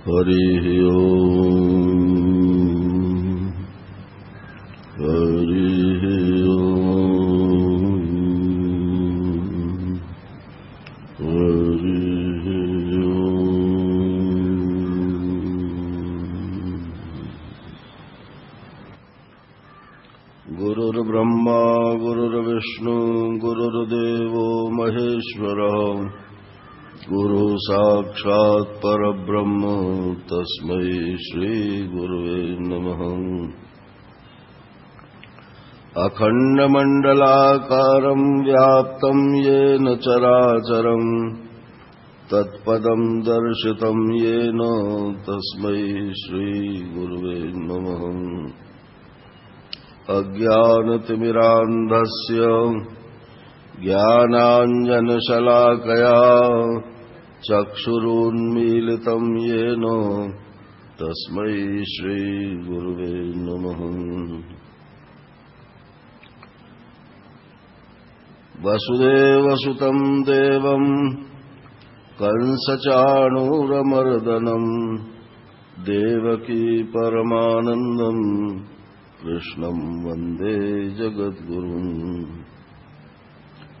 हरि ओम हरि ओम हरि ओम। गुरुर्ब्रह्मा गुरुर्विष्णु गुरुर्देवो महेश्वरः गुरु साक्षात् परब्रह्म तस्मै श्री गुरुवे नमः। अखण्डमण्डलाकारं व्याप्तं येन चराचरं तत्पदं दर्शितं येन तस्मै श्री गुरुवे नमः। अज्ञानतिमिरान्धस्य ज्ञानाञ्जनशलाकया चक्षुरुन्मीलितं येन तस्मै श्रीगुरुवे नमः। वसुदेवसुतं देवं कंसचाणूरमर्दनं देवकी परमानन्दं कृष्णं वन्दे जगद्गुरुम्।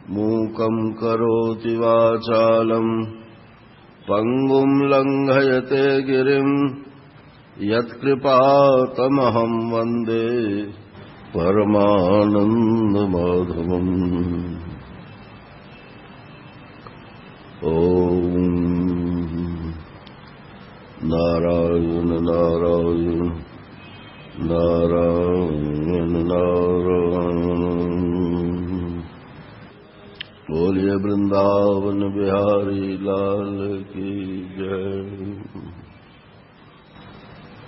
मूकं करोति वाचालं पंगुं लंघयते गिरिं यत्कृपातमहं वन्दे परमानन्दमाधवम्। ॐ नारायण नारायण नारायण नारायण। बोलिए वृंदावन बिहारी लाल की जय।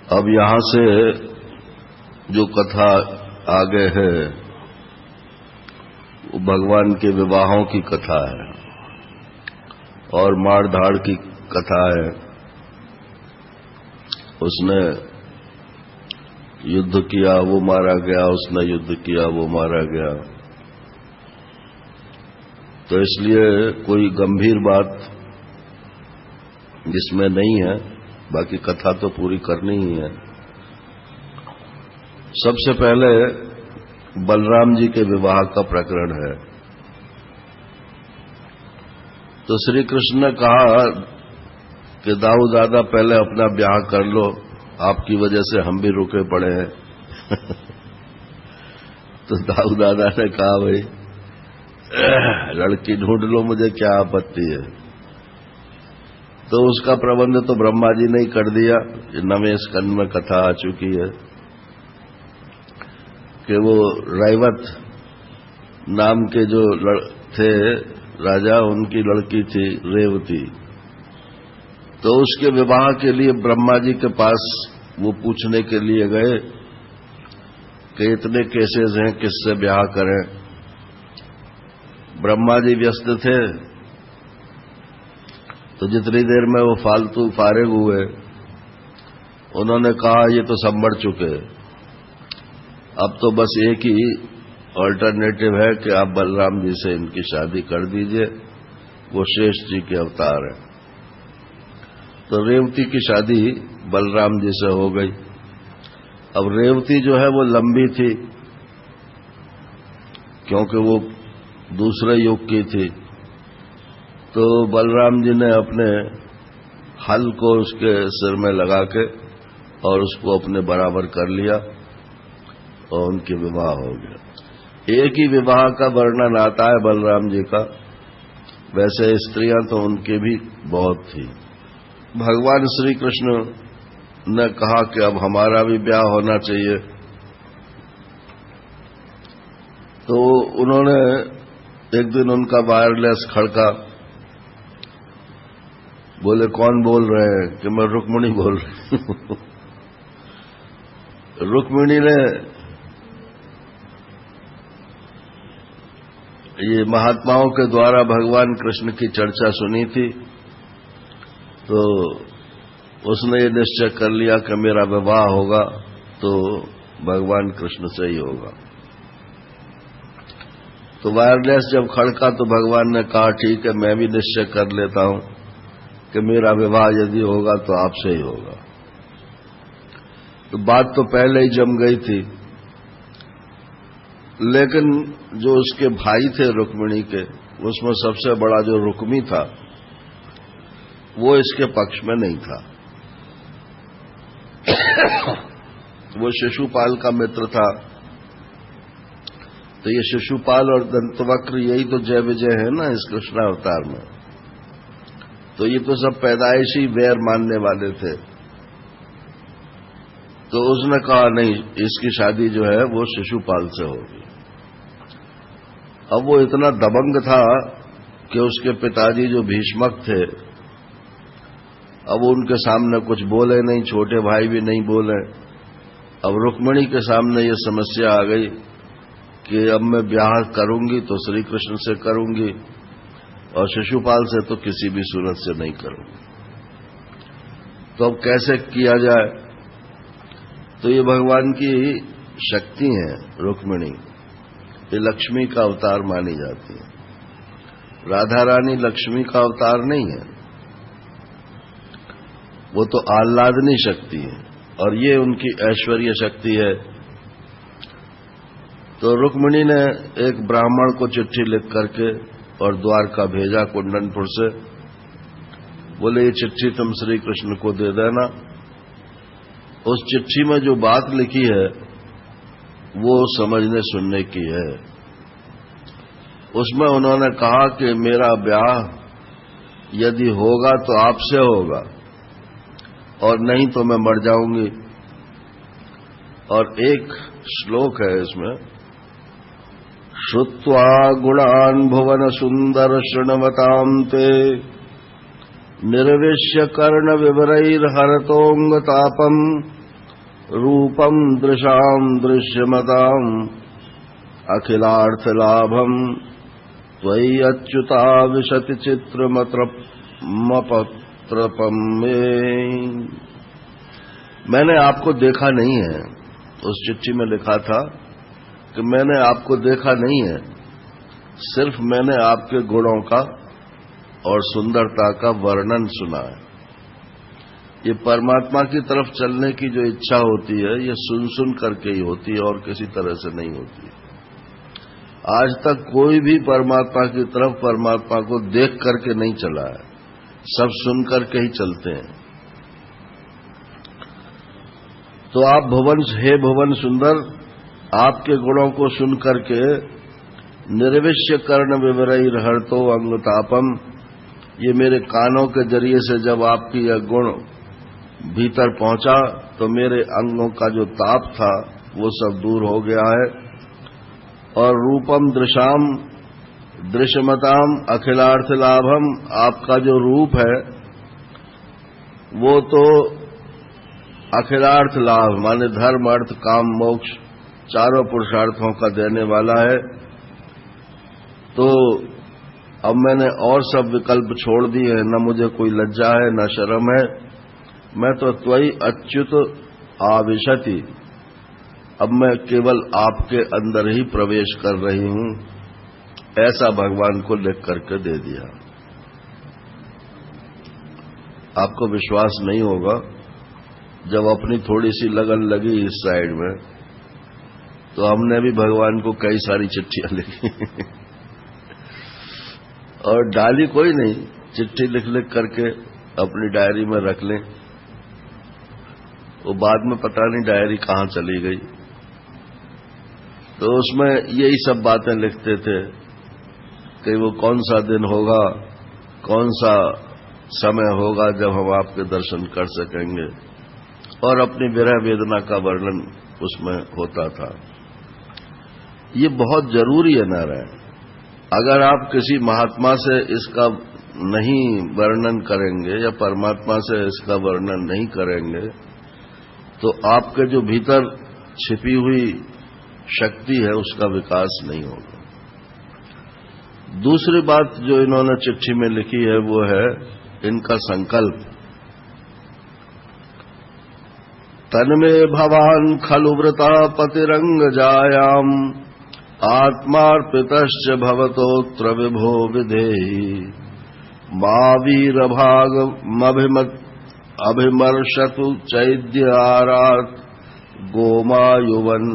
अब यहां से जो कथा आगे है वो भगवान के विवाहों की कथा है और मार धाड़ की कथा है। उसने युद्ध किया वो मारा गया, उसने युद्ध किया वो मारा गया। तो इसलिए कोई गंभीर बात जिसमें नहीं है, बाकी कथा तो पूरी करनी ही है। सबसे पहले बलराम जी के विवाह का प्रकरण है। तो श्री कृष्ण ने कहा कि दाऊ दादा पहले अपना ब्याह कर लो, आपकी वजह से हम भी रुके पड़े हैं। तो दाऊ दादा ने कहा भाई लड़की ढूंढ लो, मुझे क्या आपत्ति है। तो उसका प्रबंध तो ब्रह्मा जी ने ही कर दिया। नवें स्कंद में कथा आ चुकी है कि वो रैवत नाम के जो थे राजा, उनकी लड़की थी रेवती। तो उसके विवाह के लिए ब्रह्मा जी के पास वो पूछने के लिए गए कि इतने केसेस हैं, किससे ब्याह करें। ब्रह्मा जी व्यस्त थे, तो जितनी देर में वो फालतू फारिग हुए उन्होंने कहा ये तो सब मर चुके, अब तो बस एक ही ऑल्टरनेटिव है कि आप बलराम जी से इनकी शादी कर दीजिए, वो शेष जी के अवतार है। तो रेवती की शादी बलराम जी से हो गई। अब रेवती जो है वो लंबी थी क्योंकि वो दूसरे युग की थी। तो बलराम जी ने अपने हल को उसके सिर में लगा के और उसको अपने बराबर कर लिया और उनके विवाह हो गया। एक ही विवाह का वर्णन आता है बलराम जी का, वैसे स्त्रियां तो उनके भी बहुत थी। भगवान श्री कृष्ण ने कहा कि अब हमारा भी ब्याह होना चाहिए। तो उन्होंने एक दिन उनका वायरलेस खड़का, बोले कौन बोल रहे हैं? कि मैं रुक्मिणी बोल रही हूं। रुक्मिणी ने ये महात्माओं के द्वारा भगवान कृष्ण की चर्चा सुनी थी, तो उसने ये निश्चय कर लिया कि मेरा विवाह होगा तो भगवान कृष्ण से ही होगा। तो वायरलेस जब खड़का तो भगवान ने कहा ठीक है, मैं भी निश्चय कर लेता हूं कि मेरा विवाह यदि होगा तो आपसे ही होगा। तो बात तो पहले ही जम गई थी, लेकिन जो उसके भाई थे रुक्मिणी के, उसमें सबसे बड़ा जो रुक्मी था वो इसके पक्ष में नहीं था। वो शिशुपाल का मित्र था। तो ये शिशुपाल और दंतवक्र यही तो जय विजय है ना इस कृष्णावतार में। तो ये तो सब पैदाइशी वैर मानने वाले थे। तो उसने कहा नहीं, इसकी शादी जो है वो शिशुपाल से होगी। अब वो इतना दबंग था कि उसके पिताजी जो भीष्मक थे, अब उनके सामने कुछ बोले नहीं, छोटे भाई भी नहीं बोले। अब रुक्मिणी के सामने ये समस्या आ गई कि अब मैं ब्याह करूंगी तो श्री कृष्ण से करूंगी और शिशुपाल से तो किसी भी सूरत से नहीं करूंगी। तो अब कैसे किया जाए? तो ये भगवान की शक्ति है रुक्मिणी, ये लक्ष्मी का अवतार मानी जाती है। राधा रानी लक्ष्मी का अवतार नहीं है, वो तो आह्लादनी शक्ति है और ये उनकी ऐश्वर्य शक्ति है। तो रुक्मिणी ने एक ब्राह्मण को चिट्ठी लिख करके और द्वारका भेजा कुंडनपुर से। बोले ये चिट्ठी तुम श्री कृष्ण को दे देना। उस चिट्ठी में जो बात लिखी है वो समझने सुनने की है। उसमें उन्होंने कहा कि मेरा ब्याह यदि होगा तो आपसे होगा और नहीं तो मैं मर जाऊंगी। और एक श्लोक है इसमें, श्रुत्वा गुणान् भुवन सुंदर शृण्वतां ते निर्विश्य कर्ण विवरैर्हरतोऽङ्गतापम् रूपम् दृशाम् दृश्यमताम् अखिलार्थलाभम् त्वयि अच्युता विशति चित्रमपत्रपम् मे। मैंने आपको देखा नहीं है। उस चिट्ठी में लिखा था कि मैंने आपको देखा नहीं है, सिर्फ मैंने आपके गुणों का और सुंदरता का वर्णन सुना है। ये परमात्मा की तरफ चलने की जो इच्छा होती है ये सुन सुन करके ही होती है और किसी तरह से नहीं होती है। आज तक कोई भी परमात्मा की तरफ परमात्मा को देख करके नहीं चला है, सब सुन करके ही चलते हैं। तो आप भुवन, हे भुवन सुंदर, आपके गुणों को सुन करके निर्विश्य कर्ण विवरैर्हरतो अंगतापम, ये मेरे कानों के जरिए से जब आपकी यह गुण भीतर पहुंचा तो मेरे अंगों का जो ताप था वो सब दूर हो गया है। और रूपम दृशाम दृश्यमताम अखिलार्थ लाभम, आपका जो रूप है वो तो अखिलार्थ लाभ माने धर्म अर्थ काम मोक्ष चारों पुरुषार्थों का देने वाला है। तो अब मैंने और सब विकल्प छोड़ दिए हैं, न मुझे कोई लज्जा है न शर्म है। मैं तो त्वयि अच्युत आविशति, अब मैं केवल आपके अंदर ही प्रवेश कर रही हूं, ऐसा भगवान को लिख करके दे दिया। आपको विश्वास नहीं होगा, जब अपनी थोड़ी सी लगन लगी इस साइड में तो हमने भी भगवान को कई सारी चिट्ठियां लिखी और डाली कोई नहीं, चिट्ठी लिख लिख करके अपनी डायरी में रख लें। वो बाद में पता नहीं डायरी कहां चली गई। तो उसमें यही सब बातें लिखते थे कि वो कौन सा दिन होगा, कौन सा समय होगा जब हम आपके दर्शन कर सकेंगे, और अपनी विरह वेदना का वर्णन उसमें होता था। ये बहुत जरूरी है नारायण। अगर आप किसी महात्मा से इसका नहीं वर्णन करेंगे या परमात्मा से इसका वर्णन नहीं करेंगे तो आपके जो भीतर छिपी हुई शक्ति है उसका विकास नहीं होगा। दूसरी बात जो इन्होंने चिट्ठी में लिखी है वो है इनका संकल्प, तन्मे भवान खलु व्रता पतिरंग जायाम आत्मार्पितश्च भवतोत्र विभो विधेहि अभिमर्शतु चैद्यारात् गोमायुवन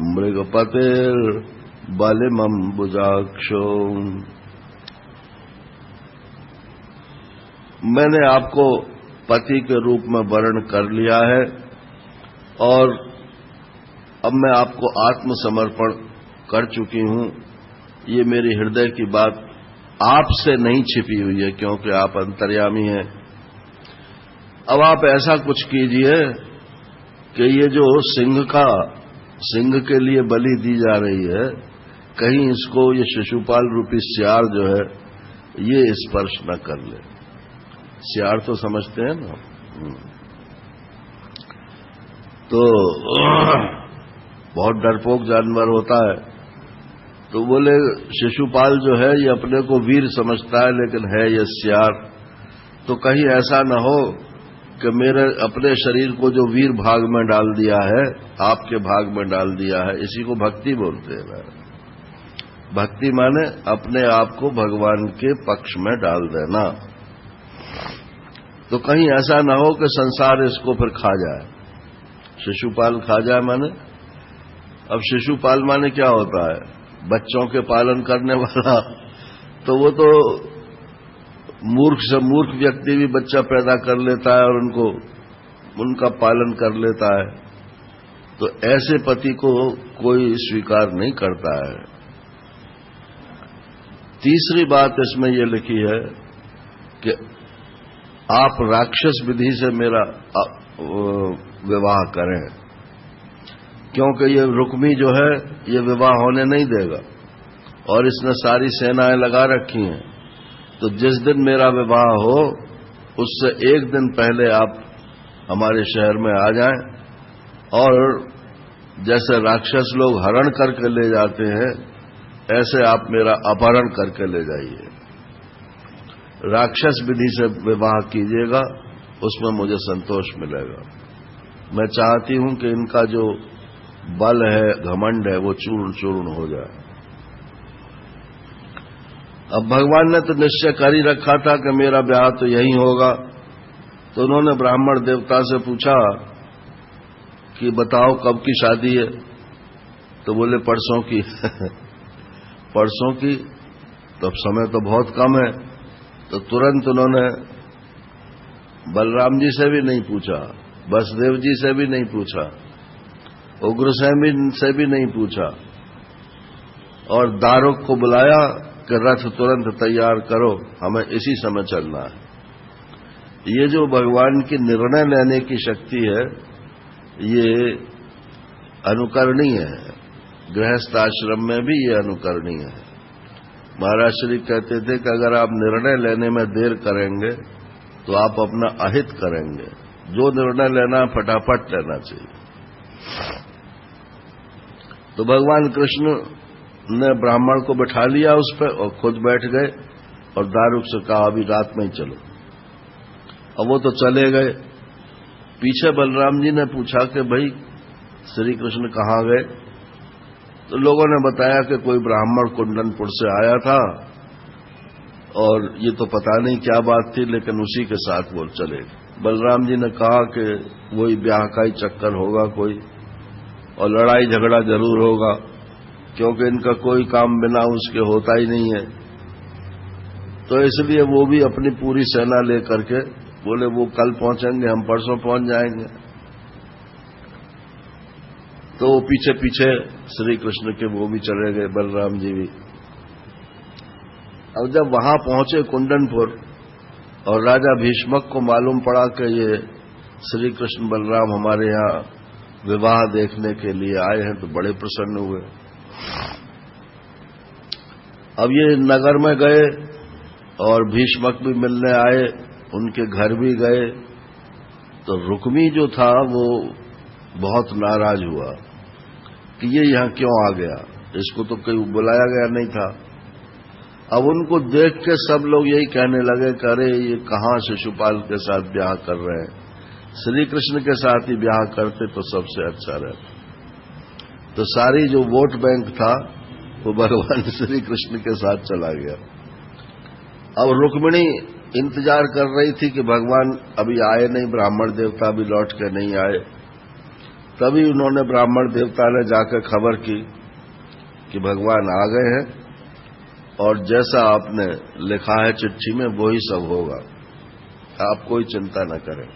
मृगपतेर्बलिमम्बुजाक्षो। मैंने आपको पति के रूप में वर्ण कर लिया है और अब मैं आपको आत्मसमर्पण कर चुकी हूं। ये मेरी हृदय की बात आपसे नहीं छिपी हुई है, क्योंकि आप अंतर्यामी हैं। अब आप ऐसा कुछ कीजिए कि ये जो सिंह के लिए बलि दी जा रही है, कहीं इसको ये शिशुपाल रूपी सियार जो है ये स्पर्श न कर ले। सियार तो समझते हैं ना, तो बहुत डरपोक जानवर होता है। तो बोले शिशुपाल जो है ये अपने को वीर समझता है, लेकिन है ये सियार। तो कहीं ऐसा न हो कि मेरे अपने शरीर को जो वीर भाग में डाल दिया है, आपके भाग में डाल दिया है। इसी को भक्ति बोलते हैं। भक्ति माने अपने आप को भगवान के पक्ष में डाल देना। तो कहीं ऐसा न हो कि संसार इसको फिर खा जाए, शिशुपाल खा जाए। माने अब शिशुपाल माने क्या होता है? बच्चों के पालन करने वाला। तो वो तो मूर्ख से मूर्ख व्यक्ति भी बच्चा पैदा कर लेता है और उनका पालन कर लेता है। तो ऐसे पति को कोई स्वीकार नहीं करता है। तीसरी बात इसमें यह लिखी है कि आप राक्षस विधि से मेरा विवाह करें, क्योंकि ये रुक्मी जो है ये विवाह होने नहीं देगा और इसने सारी सेनाएं लगा रखी हैं। तो जिस दिन मेरा विवाह हो उससे एक दिन पहले आप हमारे शहर में आ जाएं और जैसे राक्षस लोग हरण करके ले जाते हैं ऐसे आप मेरा अपहरण करके ले जाइए। राक्षस विधि से विवाह कीजिएगा, उसमें मुझे संतोष मिलेगा। मैं चाहती हूं कि इनका जो बल है, घमंड है, वो चूर्ण चूर्ण हो जाए। अब भगवान ने तो निश्चय कर ही रखा था कि मेरा ब्याह तो यही होगा। तो उन्होंने ब्राह्मण देवता से पूछा कि बताओ कब की शादी है? तो बोले परसों की। परसों की? तो अब समय तो बहुत कम है। तो तुरंत उन्होंने बलराम जी से भी नहीं पूछा, वसुदेव जी से भी नहीं पूछा, उग्रसेन से भी नहीं पूछा और दारुक को बुलाया कि रथ तुरंत तैयार करो, हमें इसी समय चलना है। ये जो भगवान की निर्णय लेने की शक्ति है ये अनुकरणीय है। गृहस्थ आश्रम में भी ये अनुकरणीय है। महाराज श्री कहते थे कि अगर आप निर्णय लेने में देर करेंगे तो आप अपना अहित करेंगे। जो निर्णय लेना है फटाफट लेना चाहिए। तो भगवान कृष्ण ने ब्राह्मण को बैठा लिया उस पर और खुद बैठ गए और दारुक से कहा अभी रात में ही चलो। अब वो तो चले गए। पीछे बलराम जी ने पूछा कि भाई श्री कृष्ण कहाँ गए? तो लोगों ने बताया कि कोई ब्राह्मण कुंडनपुर से आया था और ये तो पता नहीं क्या बात थी, लेकिन उसी के साथ वो चले। बलराम जी ने कहा कि वही ब्याह का ही चक्कर होगा कोई, और लड़ाई झगड़ा जरूर होगा, क्योंकि इनका कोई काम बिना उसके होता ही नहीं है। तो इसलिए वो भी अपनी पूरी सेना लेकर के बोले वो कल पहुंचेंगे, हम परसों पहुंच जाएंगे। तो वो पीछे पीछे श्री कृष्ण के वो भी चले गए, बलराम जी भी। अब जब वहां पहुंचे कुंडनपुर और राजा भीष्मक को मालूम पड़ा कि ये श्री कृष्ण बलराम हमारे यहाँ विवाह देखने के लिए आए हैं, तो बड़े प्रसन्न हुए। अब ये नगर में गए और भीष्मक भी मिलने आए, उनके घर भी गए। तो रुक्मी जो था वो बहुत नाराज हुआ कि ये यहां क्यों आ गया, इसको तो कहीं बुलाया गया नहीं था। अब उनको देख के सब लोग यही कहने लगे कि अरे ये कहां शिशुपाल के साथ ब्याह कर रहे हैं, श्री कृष्ण के साथ ही ब्याह करते तो सबसे अच्छा रहता। तो सारी जो वोट बैंक था वो भगवान श्री कृष्ण के साथ चला गया। अब रुक्मिणी इंतजार कर रही थी कि भगवान अभी आए नहीं, ब्राह्मण देवता अभी लौट के नहीं आए। तभी उन्होंने ब्राह्मण देवता ने जाकर खबर की कि भगवान आ गए हैं और जैसा आपने लिखा है चिट्ठी में वही सब होगा, आप कोई चिंता न करें।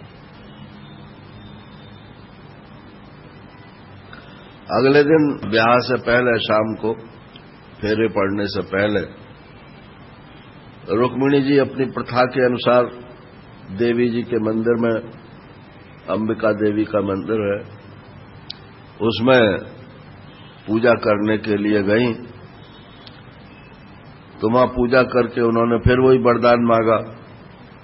अगले दिन ब्याह से पहले शाम को फेरे पड़ने से पहले रुक्मिणी जी अपनी प्रथा के अनुसार देवी जी के मंदिर में, अंबिका देवी का मंदिर है, उसमें पूजा करने के लिए गईं। तो वहां पूजा करके उन्होंने फिर वही वरदान मांगा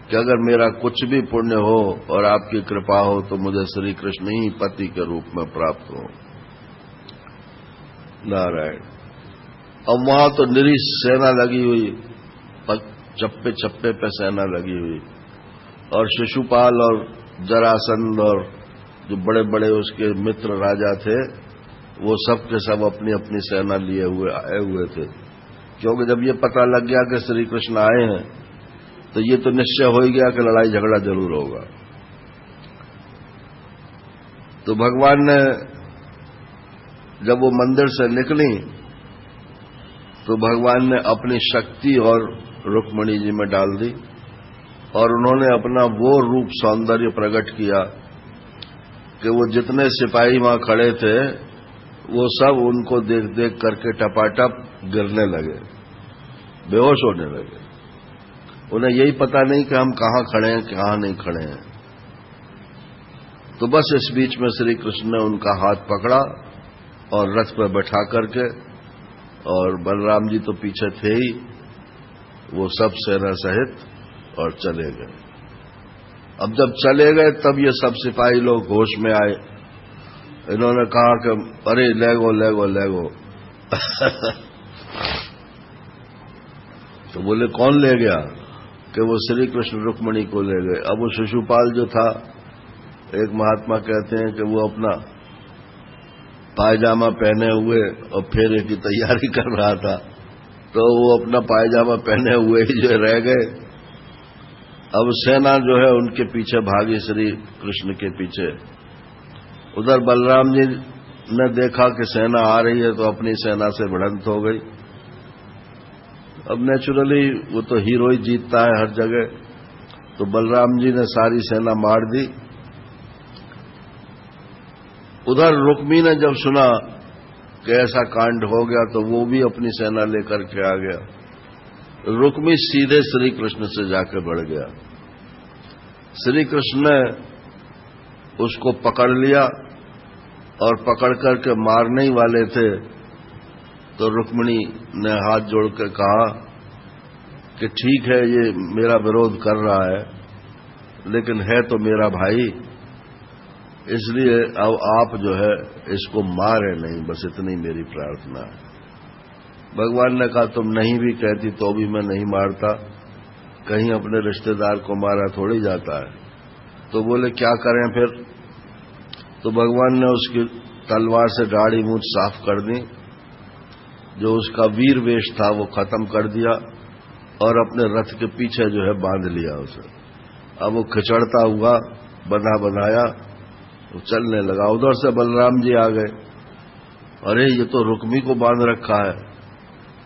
कि अगर मेरा कुछ भी पुण्य हो और आपकी कृपा हो तो मुझे श्री कृष्ण ही पति के रूप में प्राप्त हो। नारायण। अब वहां तो निरी सेना लगी हुई, चप्पे चप्पे पे सेना लगी हुई, और शिशुपाल और जरासंध और जो बड़े बड़े उसके मित्र राजा थे वो सब के सब अपनी अपनी सेना लिए हुए आए हुए थे। क्योंकि जब ये पता लग गया कि श्री कृष्ण आए हैं तो ये तो निश्चय हो ही गया कि लड़ाई झगड़ा जरूर होगा। तो भगवान ने जब वो मंदिर से निकली तो भगवान ने अपनी शक्ति और रुक्मिणी जी में डाल दी और उन्होंने अपना वो रूप सौंदर्य प्रकट किया कि वो जितने सिपाही वहां खड़े थे वो सब उनको देख देख करके टपाटप गिरने लगे, बेहोश होने लगे। उन्हें यही पता नहीं कि हम कहां खड़े हैं, कहां नहीं खड़े हैं। तो बस इस बीच में श्री कृष्ण ने उनका हाथ पकड़ा और रथ पर बैठा करके, और बलराम जी तो पीछे थे ही, वो सब सेना सहित और चले गए। अब जब चले गए तब ये सब सिपाही लोग होश में आए। इन्होंने कहा कि अरे लेगो लेगो लेगो। तो बोले कौन ले गया? कि वो श्री कृष्ण रुक्मिणी को ले गए। अब वो शिशुपाल जो था, एक महात्मा कहते हैं कि वो अपना पायजामा पहने हुए और फेरे की तैयारी कर रहा था, तो वो अपना पायजामा पहने हुए ही जो रह गए। अब सेना जो है उनके पीछे भागी, श्री कृष्ण के पीछे। उधर बलराम जी ने देखा कि सेना आ रही है तो अपनी सेना से भिड़ंत हो गई। अब नेचुरली वो तो हीरो ही जीतता है हर जगह, तो बलराम जी ने सारी सेना मार दी। उधर रुक्मी ने जब सुना कि ऐसा कांड हो गया तो वो भी अपनी सेना लेकर के आ गया। रुक्मी सीधे श्री कृष्ण से जाकर बढ़ गया। श्री कृष्ण ने उसको पकड़ लिया और पकड़ करके मारने ही वाले थे तो रुक्मिणी ने हाथ जोड़कर कहा कि ठीक है, ये मेरा विरोध कर रहा है लेकिन है तो मेरा भाई, इसलिए अब आप जो है इसको मारे नहीं, बस इतनी मेरी प्रार्थना है। भगवान ने कहा तुम नहीं भी कहती तो भी मैं नहीं मारता, कहीं अपने रिश्तेदार को मारा थोड़ी जाता है। तो बोले क्या करें फिर? तो भगवान ने उसकी तलवार से दाढ़ी मूंछ साफ कर दी, जो उसका वीर वेश था वो खत्म कर दिया और अपने रथ के पीछे जो है बांध लिया उसे। अब वो खिचड़ता हुआ बंधा बनाया वो चलने लगा। उधर से बलराम जी आ गए, अरे ये तो रुक्मी को बांध रखा है।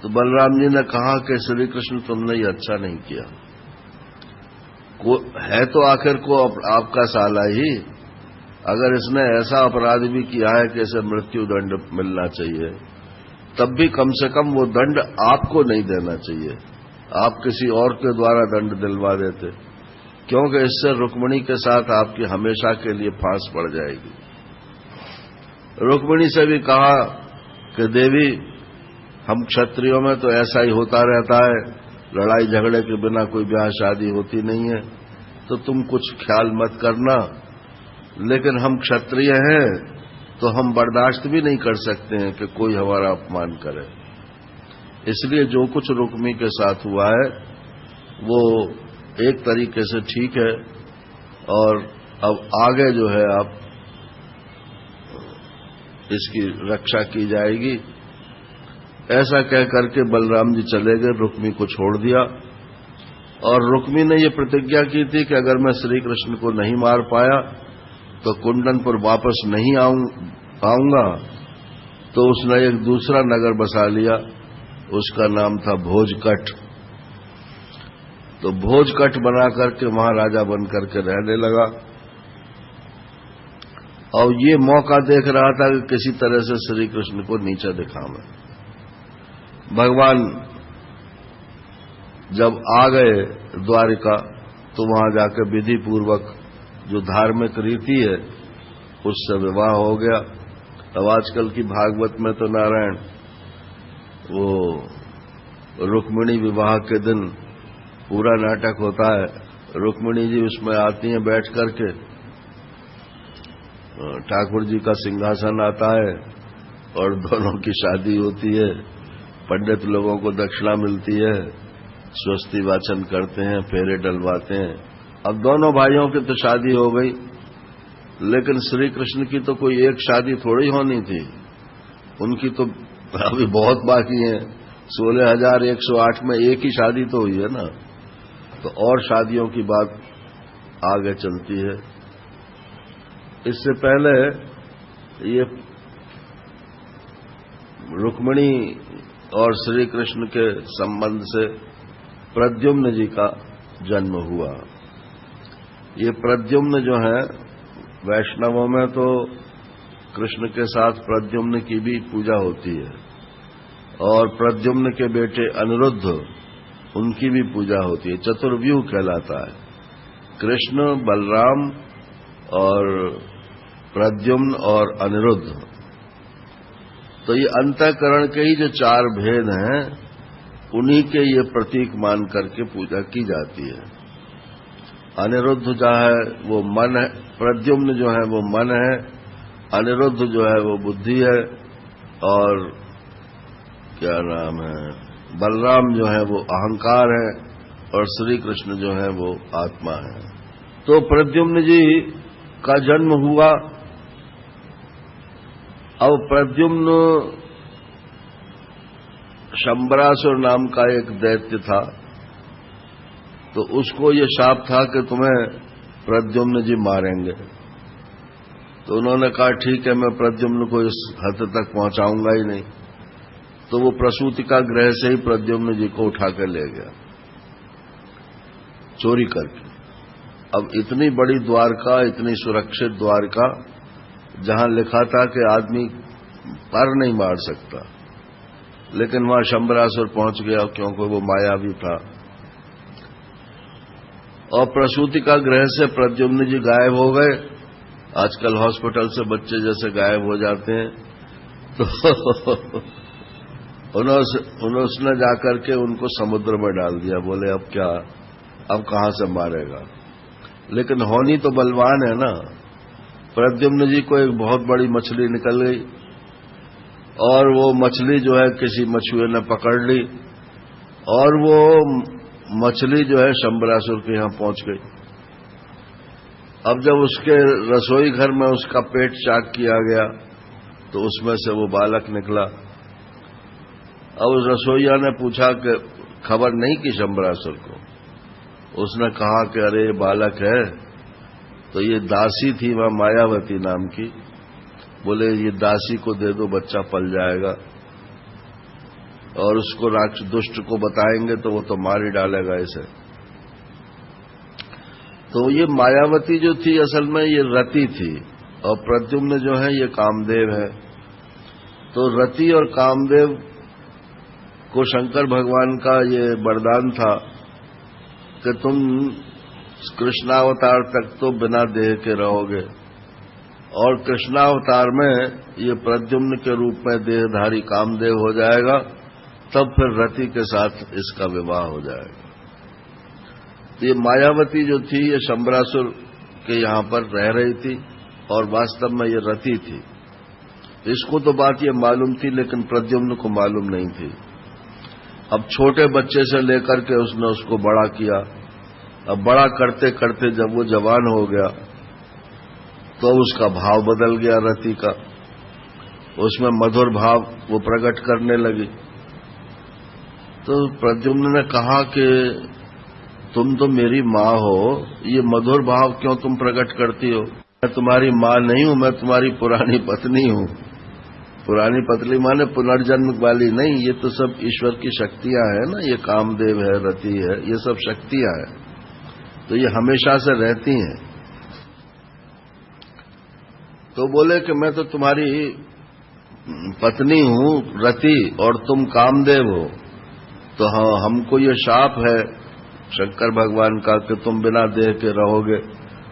तो बलराम जी ने कहा कि श्री कृष्ण तुमने ये अच्छा नहीं किया, है तो आखिर को आपका साला ही, अगर इसने ऐसा अपराध भी किया है कि इसे मृत्यु दंड मिलना चाहिए तब भी कम से कम वो दंड आपको नहीं देना चाहिए, आप किसी और के द्वारा दंड दिलवा देते, क्योंकि इससे रुक्मिणी के साथ आपकी हमेशा के लिए फांस पड़ जाएगी। रुक्मिणी से भी कहा कि देवी हम क्षत्रियों में तो ऐसा ही होता रहता है, लड़ाई झगड़े के बिना कोई ब्याह शादी होती नहीं है, तो तुम कुछ ख्याल मत करना, लेकिन हम क्षत्रिय हैं तो हम बर्दाश्त भी नहीं कर सकते हैं कि कोई हमारा अपमान करे। इसलिए जो कुछ रुक्मी के साथ हुआ है वो एक तरीके से ठीक है, और अब आगे जो है आप इसकी रक्षा की जाएगी। ऐसा कह करके बलराम जी चले गए, रुक्मी को छोड़ दिया और रुक्मी ने ये प्रतिज्ञा की थी कि अगर मैं श्री कृष्ण को नहीं मार पाया तो कुंडनपुर वापस नहीं आऊंगा। तो उसने एक दूसरा नगर बसा लिया, उसका नाम था भोजकट। तो भोजकट बना करके वहां राजा बन करके रहने लगा और ये मौका देख रहा था कि किसी तरह से श्री कृष्ण को नीचा दिखाऊं। भगवान जब आ गए द्वारिका तो वहां जाकर विधि पूर्वक जो धार्मिक रीति है उससे विवाह हो गया। अब आजकल की भागवत में तो नारायण वो रुक्मिणी विवाह के दिन पूरा नाटक होता है। रुक्मिणी जी उसमें आती हैं बैठ करके, ठाकुर जी का सिंहासन आता है और दोनों की शादी होती है, पंडित लोगों को दक्षिणा मिलती है, स्वस्ति वाचन करते हैं, फेरे डलवाते हैं। अब दोनों भाइयों की तो शादी हो गई, लेकिन श्री कृष्ण की तो कोई एक शादी थोड़ी होनी थी, उनकी तो अभी बहुत बाकी है। 16,108 में एक ही शादी तो हुई है ना, तो और शादियों की बात आगे चलती है। इससे पहले ये रुक्मिणी और श्री कृष्ण के संबंध से प्रद्युम्न जी का जन्म हुआ। ये प्रद्युम्न जो है, वैष्णवों में तो कृष्ण के साथ प्रद्युम्न की भी पूजा होती है और प्रद्युम्न के बेटे अनिरुद्ध उनकी भी पूजा होती है। चतुर्व्यूह कहलाता है, कृष्ण, बलराम और प्रद्युम्न और अनिरुद्ध। तो ये अंतःकरण के ही जो 4 भेद हैं उन्हीं के ये प्रतीक मान करके पूजा की जाती है। अनिरुद्ध जो है वो मन है, प्रद्युम्न जो है वो मन है, अनिरुद्ध जो है वो बुद्धि है, और क्या नाम है, बलराम जो है वो अहंकार है, और श्री कृष्ण जो है वो आत्मा है। तो प्रद्युम्न जी का जन्म हुआ। अब प्रद्युम्न शंबरासुर नाम का एक दैत्य था, तो उसको ये शाप था कि तुम्हें प्रद्युम्न जी मारेंगे। तो उन्होंने कहा ठीक है, मैं प्रद्युम्न को इस हद तक पहुंचाऊंगा ही नहीं। तो वो प्रसूति का गृह से ही प्रद्युम्न जी को उठा कर ले गया चोरी करके। अब इतनी बड़ी द्वारका, इतनी सुरक्षित द्वारका, जहां लिखा था कि आदमी पर नहीं मार सकता, लेकिन वहां शंबरासुर पहुंच गया क्योंकि वो मायावी था। और प्रसूति का गृह से प्रद्युम्न जी गायब हो गए। आजकल हॉस्पिटल से बच्चे जैसे गायब हो जाते हैं, तो उन्होंने जाकर के उनको समुद्र में डाल दिया। बोले अब क्या, अब कहां से मारेगा। लेकिन होनी तो बलवान है ना। प्रद्युम्न जी को एक बहुत बड़ी मछली निकल गई और वो मछली जो है किसी मछुए ने पकड़ ली, और वो मछली जो है शंबरासुर के यहां पहुंच गई। अब जब उसके रसोई घर में उसका पेट चाक किया गया तो उसमें से वो बालक निकला। अब उस रसोईया ने पूछा कि खबर नहीं की शंबरासुर को। उसने कहा कि अरे ये बालक है, तो ये दासी थी वहां मायावती नाम की। बोले ये दासी को दे दो, बच्चा पल जाएगा, और उसको राक्षस दुष्ट को बताएंगे तो वो तो मार ही डालेगा इसे। तो ये मायावती जो थी असल में ये रति थी, और प्रद्युम्न जो है ये कामदेव है। तो रति और कामदेव को शंकर भगवान का ये वरदान था कि तुम कृष्णावतार तक तो बिना देह के रहोगे, और कृष्णावतार में ये प्रद्युम्न के रूप में देहधारी कामदेव हो जाएगा, तब फिर रति के साथ इसका विवाह हो जाएगा। ये मायावती जो थी ये शंबरासुर के यहां पर रह रही थी, और वास्तव में ये रति थी। इसको तो बात ये मालूम थी, लेकिन प्रद्युम्न को मालूम नहीं थी। अब छोटे बच्चे से लेकर के उसने उसको बड़ा किया। अब बड़ा करते करते जब वो जवान हो गया तो उसका भाव बदल गया रति का, उसमें मधुर भाव वो प्रकट करने लगी। तो प्रद्युम्न ने कहा कि तुम तो मेरी माँ हो, ये मधुर भाव क्यों तुम प्रकट करती हो? मैं तुम्हारी माँ नहीं हूं, मैं तुम्हारी पुरानी पत्नी हूं। पुरानी पत्नी माने पुनर्जन्म वाली नहीं, ये तो सब ईश्वर की शक्तियां हैं ना, ये कामदेव है, रति है, ये सब शक्तियां हैं, तो ये हमेशा से रहती हैं। तो बोले कि मैं तो तुम्हारी पत्नी हूं रति और तुम कामदेव हो, तो हाँ, हमको ये शाप है शंकर भगवान का कि तुम बिना देह के रहोगे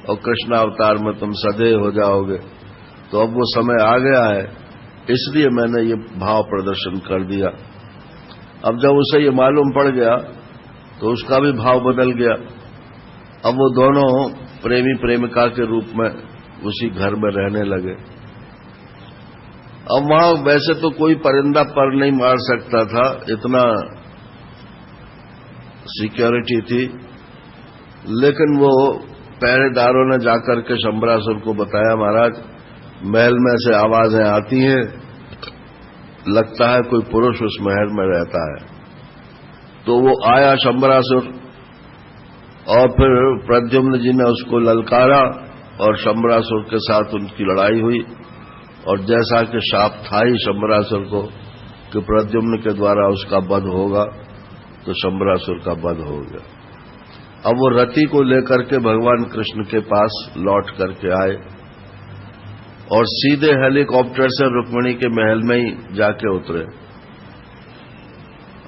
और कृष्ण अवतार में तुम सदैव हो जाओगे। तो अब वो समय आ गया है, इसलिए मैंने ये भाव प्रदर्शन कर दिया। अब जब उसे ये मालूम पड़ गया तो उसका भी भाव बदल गया। अब वो दोनों प्रेमी प्रेमिका के रूप में उसी घर में रहने लगे। अब वहां वैसे तो कोई परिंदा पर नहीं मार सकता था, इतना सिक्योरिटी थी, लेकिन वो पहरेदारों ने जाकर के शंबरासुर को बताया, महाराज महल में से आवाजें आती हैं, लगता है कोई पुरुष उस महल में रहता है। तो वो आया शंबरासुर और फिर प्रद्युम्न जी ने उसको ललकारा और शंबरासुर के साथ उनकी लड़ाई हुई। और जैसा कि शाप था ही शंबरासुर को कि प्रद्युम्न के द्वारा उसका वध होगा, तो शंबरासुर का वध हो गया। अब वो रति को लेकर के भगवान कृष्ण के पास लौट करके आए और सीधे हेलीकॉप्टर से रुक्मिणी के महल में ही जाके उतरे।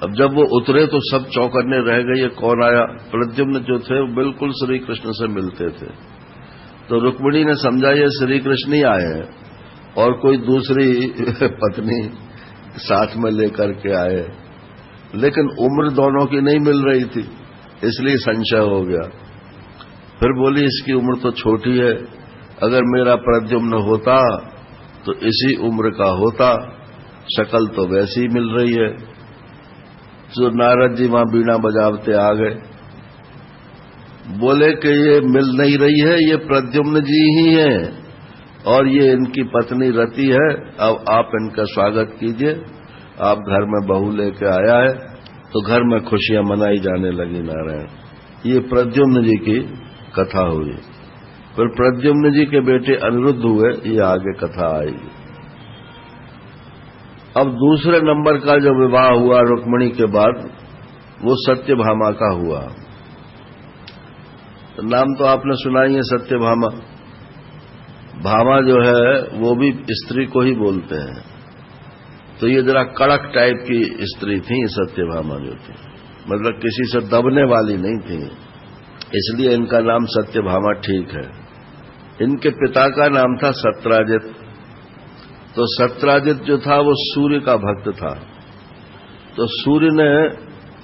अब जब वो उतरे तो सब चौकन्ने रह गए, ये कौन आया? प्रद्युम्न जो थे वो बिल्कुल श्री कृष्ण से मिलते थे। तो रुक्मिणी ने समझा ये श्री कृष्ण ही आए हैं और कोई दूसरी पत्नी साथ में लेकर के आए, लेकिन उम्र दोनों की नहीं मिल रही थी, इसलिए संशय हो गया। फिर बोली इसकी उम्र तो छोटी है, अगर मेरा प्रद्युम्न होता तो इसी उम्र का होता, शक्ल तो वैसी मिल रही है। जो नारद जी वहां बीणा बजावते आ गए, बोले कि ये मिल नहीं रही है, ये प्रद्युम्न जी ही हैं और ये इनकी पत्नी रति है। अब आप इनका स्वागत कीजिए, आप घर में बहू लेके आया है। तो घर में खुशियां मनाई जाने लगी। नारायण, ये प्रद्युम्न जी की कथा हुई। फिर प्रद्युम्न जी के बेटे अनिरुद्ध हुए, ये आगे कथा आएगी। अब दूसरे नंबर का जो विवाह हुआ रुक्मिणी के बाद, वो सत्यभामा का हुआ। तो नाम तो आपने सुना ही है, सत्यभामा। भामा जो है वो भी स्त्री को ही बोलते हैं, तो ये जरा कड़क टाइप की स्त्री थी सत्यभामा जो थी, मतलब किसी से दबने वाली नहीं थी, इसलिए इनका नाम सत्यभामा ठीक है। इनके पिता का नाम था सत्राजित। तो सत्राजित जो था वो सूर्य का भक्त था। तो सूर्य ने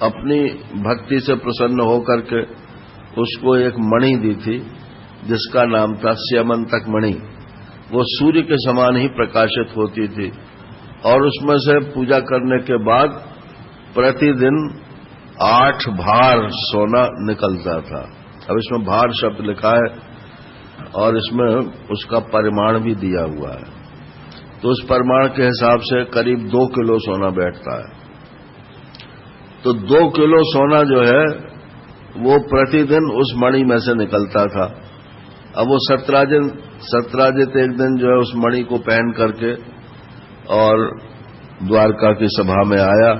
अपनी भक्ति से प्रसन्न होकर के उसको एक मणि दी थी जिसका नाम था स्यमंतक मणि। वो सूर्य के समान ही प्रकाशित होती थी और उसमें से पूजा करने के बाद प्रतिदिन 8 भार सोना निकलता था। अब इसमें भार शब्द लिखा है और इसमें उसका परिमाण भी दिया हुआ है, तो उस परिमाण के हिसाब से करीब 2 किलो सोना बैठता है। तो 2 किलो सोना जो है वो प्रतिदिन उस मणि में से निकलता था। अब वो सत्राजित एक दिन जो है उस मणि को पहन करके और द्वारका की सभा में आया।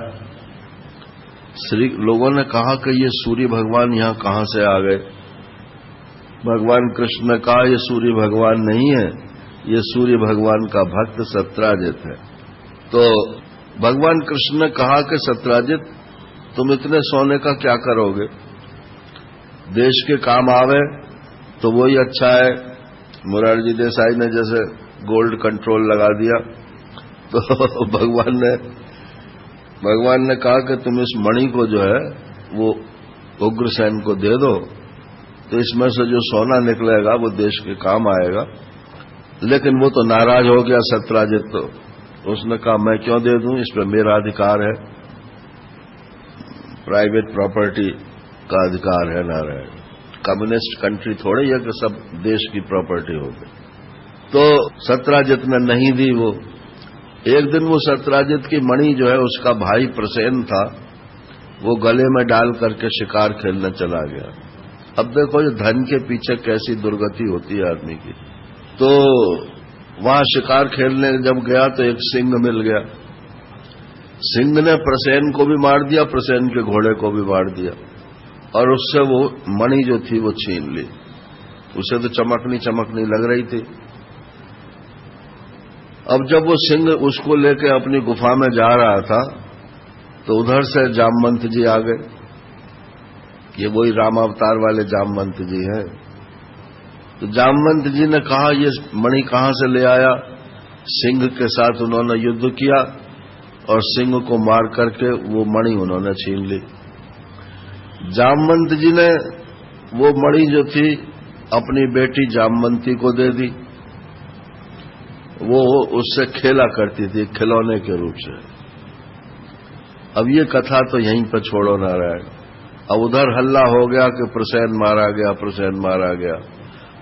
लोगों ने कहा कि ये सूर्य भगवान यहां कहां से आ गए? भगवान कृष्ण ने कहा ये सूर्य भगवान नहीं है, ये सूर्य भगवान का भक्त सत्राजित है। तो भगवान कृष्ण ने कहा कि सत्राजित तुम इतने सोने का क्या करोगे? देश के काम आवे तो वही अच्छा है। मोरारजी देसाई ने जैसे गोल्ड कंट्रोल लगा दिया, तो भगवान ने कहा कि तुम इस मणि को जो है वो उग्रसेन को दे दो, तो इसमें से जो सोना निकलेगा वो देश के काम आएगा। लेकिन वो तो नाराज हो गया सत्राजित। तो उसने कहा मैं क्यों दे दूं, इस पर मेरा अधिकार है, प्राइवेट प्रॉपर्टी का अधिकार है। नारायण, कम्युनिस्ट कंट्री थोड़ी है कि सब देश की प्रॉपर्टी हो गई। तो सत्राजित ने नहीं दी वो। एक दिन वो सत्राजित की मणि जो है उसका भाई प्रसेन था, वो गले में डाल करके शिकार खेलने चला गया। अब देखो ये धन के पीछे कैसी दुर्गति होती है आदमी की। तो वहां शिकार खेलने जब गया तो एक सिंह मिल गया। सिंह ने प्रसेन को भी मार दिया, प्रसेन के घोड़े को भी मार दिया और उससे वो मणि जो थी वो छीन ली। उसे तो चमकनी लग रही थी। अब जब वो सिंह उसको लेके अपनी गुफा में जा रहा था तो उधर से जामवंत जी आ गए। ये वही रामावतार वाले जामवंत जी हैं। तो जामवंत जी ने कहा ये मणि कहां से ले आया। सिंह के साथ उन्होंने युद्ध किया और सिंह को मार करके वो मणि उन्होंने छीन ली। जामवंत जी ने वो मणि जो थी अपनी बेटी जामवंती को दे दी। वो उससे खेला करती थी खिलौने के रूप से। अब ये कथा तो यहीं पर छोड़ो नारायण। अब उधर हल्ला हो गया कि प्रसेन मारा गया, प्रसेन मारा गया।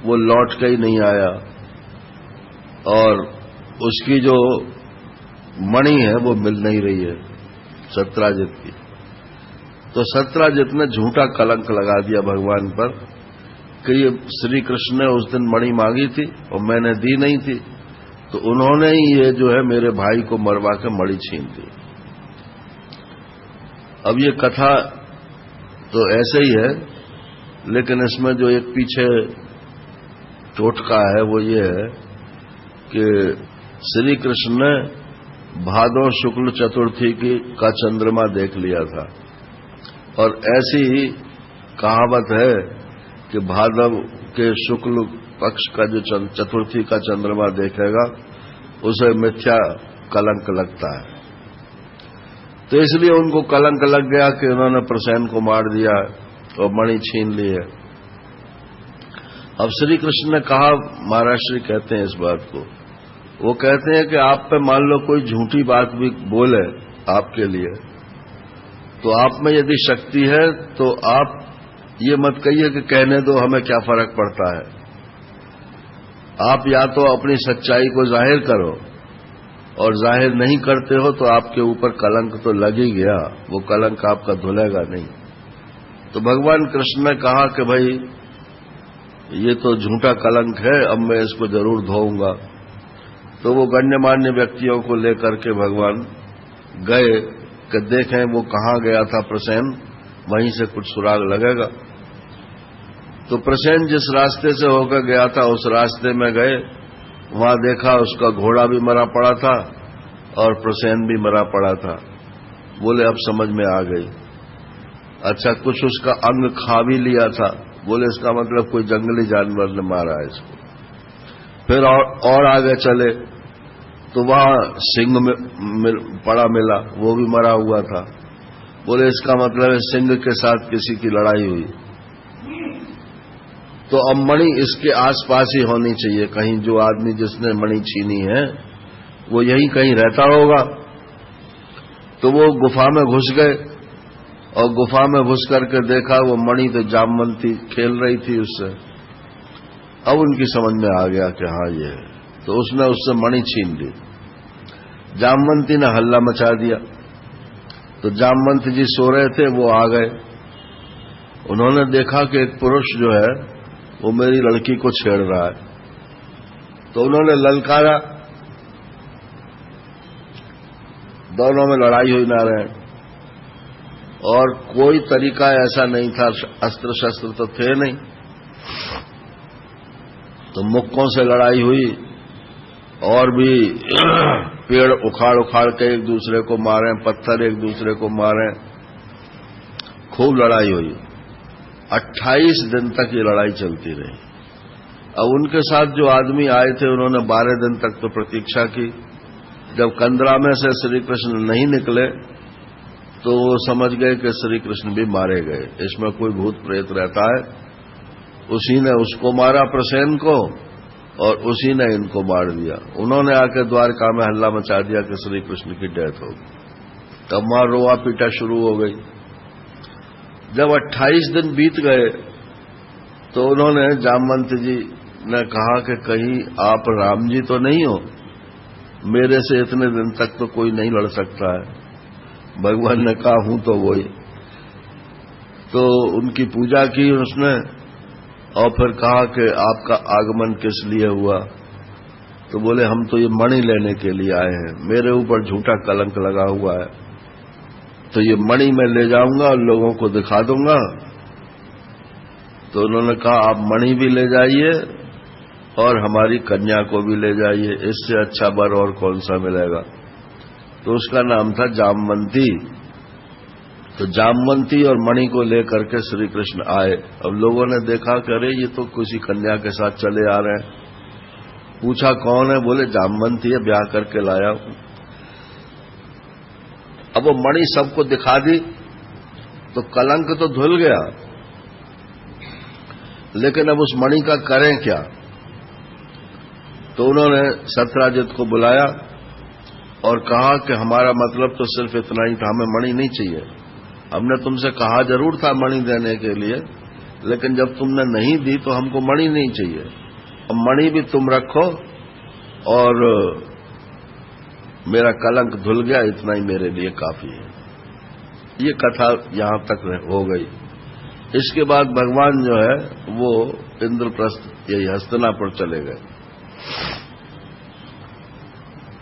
वो लौट के ही नहीं आया और उसकी जो मणि है वो मिल नहीं रही है सत्राजित की। तो सत्राजित ने झूठा कलंक लगा दिया भगवान पर कि ये श्री कृष्ण ने उस दिन मणि मांगी थी और मैंने दी नहीं थी, तो उन्होंने ही ये जो है मेरे भाई को मरवा के मणि छीन दी। अब ये कथा तो ऐसे ही है, लेकिन इसमें जो एक पीछे टोटका है वो ये है कि श्री कृष्ण ने भादौ शुक्ल चतुर्थी का चंद्रमा देख लिया था और ऐसी ही कहावत है कि भादव के शुक्ल पक्ष का जो चतुर्थी का चंद्रमा देखेगा उसे मिथ्या कलंक लगता है। तो इसलिए उनको कलंक लग गया कि उन्होंने प्रसेन को मार दिया और मणि छीन ली है। अब श्री कृष्ण ने कहा, महाराज श्री कहते हैं इस बात को, वो कहते हैं कि आप पे मान लो कोई झूठी बात भी बोले आपके लिए, तो आप में यदि शक्ति है तो आप ये मत कहिए कि कहने दो हमें क्या फर्क पड़ता है। आप या तो अपनी सच्चाई को जाहिर करो और जाहिर नहीं करते हो तो आपके ऊपर कलंक तो लग ही गया, वो कलंक आपका धुलेगा नहीं। तो भगवान कृष्ण ने कहा कि भाई ये तो झूठा कलंक है, अब मैं इसको जरूर धोऊंगा। तो वो गण्यमान्य व्यक्तियों को लेकर के भगवान गए कि देखें वो कहाँ गया था प्रसेन, वहीं से कुछ सुराग लगेगा। तो प्रसेन जिस रास्ते से होकर गया था उस रास्ते में गए, वहां देखा उसका घोड़ा भी मरा पड़ा था और प्रसेन भी मरा पड़ा था। बोले अब समझ में आ गई। अच्छा, कुछ उसका अंग खा भी लिया था। बोले इसका मतलब कोई जंगली जानवर ने मारा है इसको। फिर और आगे चले तो वहां सिंह पड़ा मिला, वो भी मरा हुआ था। बोले इसका मतलब है सिंह के साथ किसी की लड़ाई हुई। तो अब मणि इसके आसपास ही होनी चाहिए, कहीं जो आदमी जिसने मणि छीनी है वो यहीं कहीं रहता होगा। तो वो गुफा में घुस गए और गुफा में घुस करके देखा वो मणि तो जामवंती खेल रही थी उससे। अब उनकी समझ में आ गया कि हाँ ये है, तो उसने उससे मणि छीन ली। जामवंती ने हल्ला मचा दिया। तो जामवंत जी सो रहे थे, वो आ गए। उन्होंने देखा कि एक पुरुष जो है वो मेरी लड़की को छेड़ रहा है। तो उन्होंने ललकारा, दोनों में लड़ाई हुई ना रहे और कोई तरीका ऐसा नहीं था, अस्त्र शस्त्र तो थे नहीं, तो मुक्कों से लड़ाई हुई और भी पेड़ उखाड़ उखाड़ के एक दूसरे को मारे, पत्थर एक दूसरे को मारे, खूब लड़ाई हुई। 28 दिन तक ये लड़ाई चलती रही। अब उनके साथ जो आदमी आए थे उन्होंने 12 दिन तक तो प्रतीक्षा की। जब कंदरा में से श्री कृष्ण नहीं निकले तो वो समझ गए कि श्री कृष्ण भी मारे गए, इसमें कोई भूत प्रेत रहता है। उसी ने उसको मारा प्रसेन को और उसी ने इनको मार दिया। उन्होंने आकर द्वारका में हल्ला मचा दिया कि श्री कृष्ण की डेथ होगी। तब वहां रोआ पीटा शुरू हो गई। जब 28 दिन बीत गए तो उन्होंने जामवंत जी ने कहा कि कहीं आप राम जी तो नहीं हो, मेरे से इतने दिन तक तो कोई नहीं लड़ सकता है। भगवान ने कहा हूं तो वही। तो उनकी पूजा की उसने और फिर कहा कि आपका आगमन किस लिए हुआ? तो बोले हम तो ये मणि लेने के लिए आए हैं, मेरे ऊपर झूठा कलंक लगा हुआ है, तो ये मणि मैं ले जाऊंगा और लोगों को दिखा दूंगा। तो उन्होंने कहा आप मणि भी ले जाइए और हमारी कन्या को भी ले जाइए, इससे अच्छा वर और कौन सा मिलेगा। तो उसका नाम था जामवंती। तो जामवंती और मणि को लेकर के श्री कृष्ण आए। अब लोगों ने देखा कि अरे ये तो किसी कन्या के साथ चले आ रहे हैं। पूछा कौन है? बोले जामवंती है, ब्याह करके लाया हूं। अब वो मणि सबको दिखा दी तो कलंक तो धुल गया, लेकिन अब उस मणि का करें क्या? तो उन्होंने सत्राजित को बुलाया और कहा कि हमारा मतलब तो सिर्फ इतना ही था, हमें मणि नहीं चाहिए। हमने तुमसे कहा जरूर था मणि देने के लिए, लेकिन जब तुमने नहीं दी तो हमको मणि नहीं चाहिए। अब मणि भी तुम रखो और मेरा कलंक धुल गया, इतना ही मेरे लिए काफी है। ये कथा यहां तक हो गई। इसके बाद भगवान जो है वो इंद्रप्रस्थ यही हस्तिनापुर चले गए।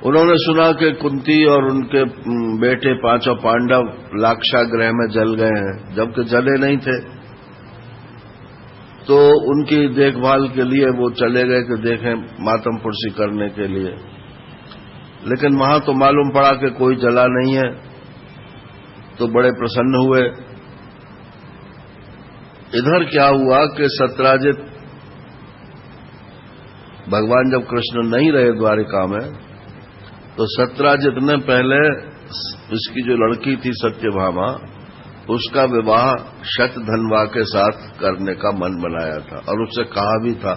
उन्होंने सुना कि कुंती और उनके बेटे पांचों पांडव लाक्षागृह में जल गए हैं, जबकि जले नहीं थे। तो उनकी देखभाल के लिए वो चले गए कि देखें मातम पुरसी करने के लिए, लेकिन वहां तो मालूम पड़ा कि कोई जला नहीं है। तो बड़े प्रसन्न हुए। इधर क्या हुआ कि सत्राजित, भगवान जब कृष्ण नहीं रहे द्वारिका में, तो सत्राजित ने पहले इसकी जो लड़की थी सत्यभामा, उसका विवाह शतधन्वा के साथ करने का मन बनाया था और उससे कहा भी था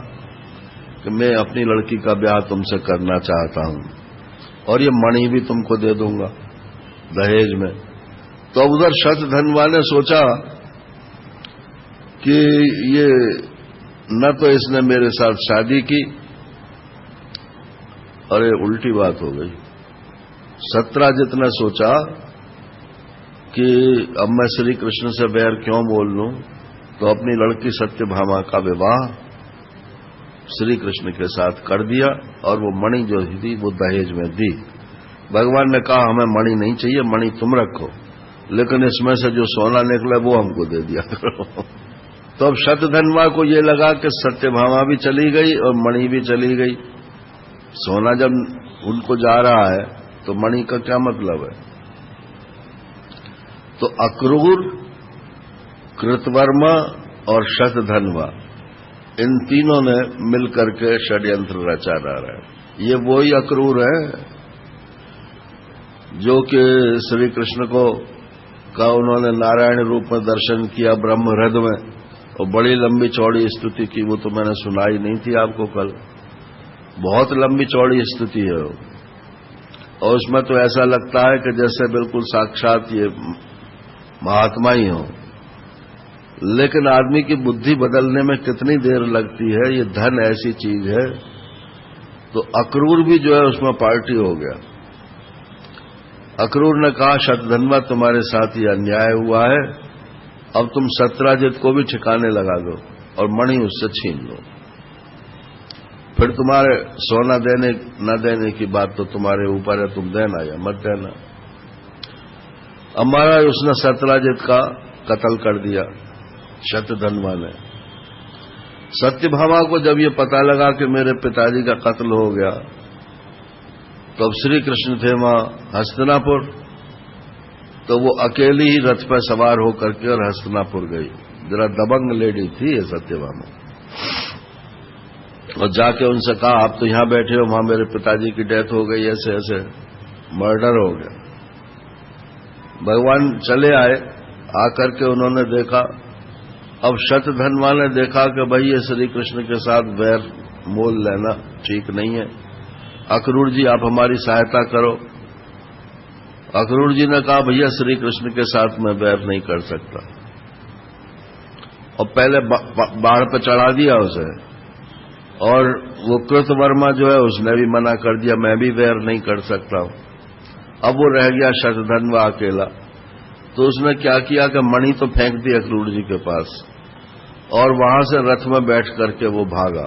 कि मैं अपनी लड़की का ब्याह तुमसे करना चाहता हूं और ये मणि भी तुमको दे दूंगा दहेज में। तो उधर शतधन्वा ने सोचा कि ये न तो इसने मेरे साथ शादी की, अरे उल्टी बात हो गई। सत्राजित ने सोचा कि अब मैं श्री कृष्ण से बैर क्यों बोल लूं, तो अपनी लड़की सत्यभामा का विवाह श्री कृष्ण के साथ कर दिया और वो मणि जो थी वो दहेज में दी। भगवान ने कहा हमें मणि नहीं चाहिए, मणि तुम रखो, लेकिन इसमें से जो सोना निकले वो हमको दे दिया करो। तो अब शतधन्वा को ये लगा कि सत्यभामा भी चली गई और मणि भी चली गई। सोना जब उनको जा रहा है तो मणि का क्या मतलब है? तो अक्रूर, कृतवर्मा और शतधन्वा, इन तीनों ने मिलकर के षड्यंत्र रचा रहा है। ये वही अक्रूर है जो कि श्री कृष्ण को का उन्होंने नारायण रूप में दर्शन किया ब्रह्म हृदय में और बड़ी लंबी चौड़ी स्तुति की। वो तो मैंने सुनाई नहीं थी आपको कल, बहुत लंबी चौड़ी स्तुति है वो। और उसमें तो ऐसा लगता है कि जैसे बिल्कुल साक्षात ये महात्मा ही हो, लेकिन आदमी की बुद्धि बदलने में कितनी देर लगती है। ये धन ऐसी चीज है। तो अक्रूर भी जो है उसमें पार्टी हो गया। अक्रूर ने कहा शतधन्वा तुम्हारे साथ ये अन्याय हुआ है, अब तुम सत्राजित को भी ठिकाने लगा दो और मणि उससे छीन लो, फिर तुम्हारे सोना देने न देने की बात तो तुम्हारे ऊपर है, तुम देना या मत देना। हमारा उसने सत्राजित का कत्ल कर दिया शतधन्वा ने। सत्यभामा को जब ये पता लगा कि मेरे पिताजी का कत्ल हो गया, तो अब श्री कृष्ण थे वहां हस्तिनापुर, तो वो अकेली ही रथ पर सवार होकर के और हस्तिनापुर गई। जरा दबंग लेडी थी ये सत्यभामा। और जाके उनसे कहा आप तो यहां बैठे हो, वहां मेरे पिताजी की डेथ हो गई, ऐसे ऐसे मर्डर हो गया। भगवान चले आए, आकर के उन्होंने देखा। अब शतधन्वा ने देखा कि भाई ये श्री कृष्ण के साथ वैर मोल लेना ठीक नहीं है, अक्रूर जी आप हमारी सहायता करो। अक्रूर जी ने कहा भैया श्री कृष्ण के साथ मैं वैर नहीं कर सकता, और पहले बाढ़ पे चढ़ा दिया उसे। और वो कृतवर्मा जो है उसने भी मना कर दिया, मैं भी वैर नहीं कर सकता हूं। अब वो रह गया शतधन्वा अकेला। तो उसने क्या किया कि मणि तो फेंक दी अक्रूर जी के पास, और वहां से रथ में बैठ करके वो भागा,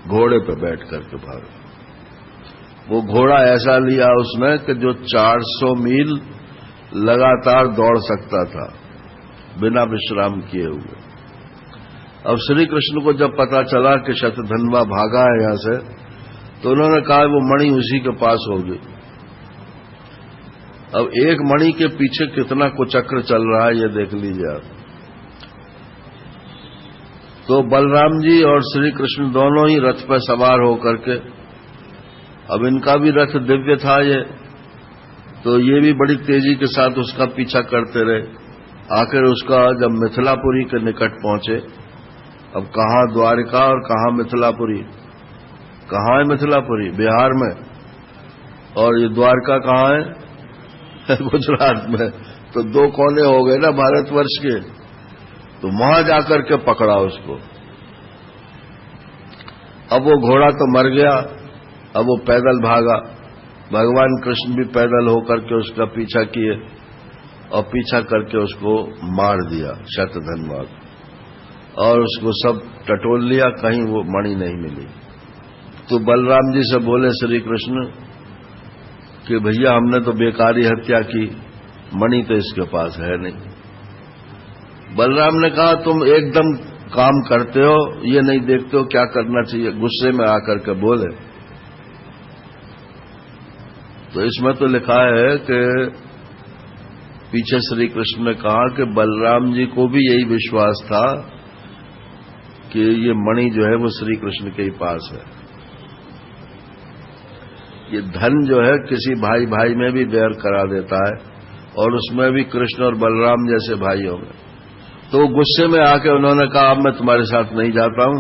घोड़े पे बैठ करके भागा। वो घोड़ा ऐसा लिया उसने कि जो 400 मील लगातार दौड़ सकता था बिना विश्राम किए हुए। अब श्री कृष्ण को जब पता चला कि शतधन्वा भागा है यहां से, तो उन्होंने कहा वो मणि उसी के पास होगी। अब एक मणि के पीछे कितना कुचक्र चल रहा है ये देख लीजिए आप। तो बलराम जी और श्री कृष्ण दोनों ही रथ पर सवार होकर के, अब इनका भी रथ दिव्य था ये, तो ये भी बड़ी तेजी के साथ उसका पीछा करते रहे। आखिर उसका जब मिथिलापुरी के निकट पहुंचे, अब कहां द्वारिका और कहां मिथिलापुरी, कहां है मिथिलापुरी? बिहार में, और ये द्वारका कहां है? गुजरात में। तो दो कोने हो गए ना भारतवर्ष के। तो वहां जाकर के पकड़ा उसको। अब वो घोड़ा तो मर गया, अब वो पैदल भागा। भगवान कृष्ण भी पैदल होकर के उसका पीछा किए और पीछा करके उसको मार दिया शतधन्वा, और उसको सब टटोल लिया, कहीं वो मणि नहीं मिली। तो बलराम जी से बोले श्री कृष्ण कि भैया हमने तो बेकारी हत्या की, मणि तो इसके पास है नहीं। बलराम ने कहा तुम एकदम काम करते हो, ये नहीं देखते हो क्या करना चाहिए, गुस्से में आकर के बोले। तो इसमें तो लिखा है कि पीछे श्री कृष्ण ने कहा कि बलराम जी को भी यही विश्वास था कि ये मणि जो है वो श्री कृष्ण के ही पास है। ये धन जो है किसी भाई भाई में भी बैर करा देता है, और उसमें भी कृष्ण और बलराम जैसे भाइयों में। तो गुस्से में आके उन्होंने कहा अब मैं तुम्हारे साथ नहीं जाता हूं,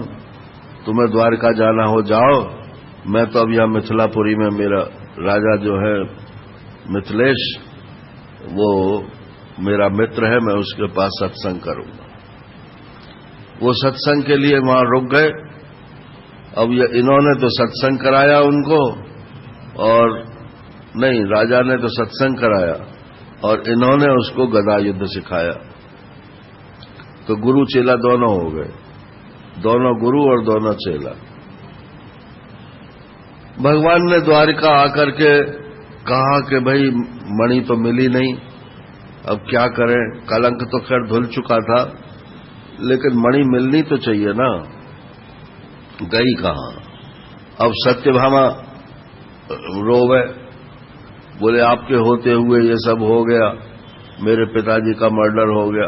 तुम्हें द्वारका जाना हो जाओ, मैं तो अब यहां मिथिलापुरी में मेरा राजा जो है मिथिलेश, वो मेरा मित्र है, मैं उसके पास सत्संग करूंगा। वो सत्संग के लिए वहां रुक गए। अब इन्होंने तो सत्संग कराया उनको, और नहीं, राजा ने तो सत्संग कराया और इन्होंने उसको गदा युद्ध सिखाया। तो गुरु चेला दोनों हो गए, दोनों गुरु और दोनों चेला। भगवान ने द्वारिका आकर के कहा कि भाई मणि तो मिली नहीं, अब क्या करें, कलंक तो खैर धुल चुका था, लेकिन मणि मिलनी तो चाहिए ना। गई कहां? अब सत्यभामा रोवे, बोले आपके होते हुए ये सब हो गया, मेरे पिताजी का मर्डर हो गया।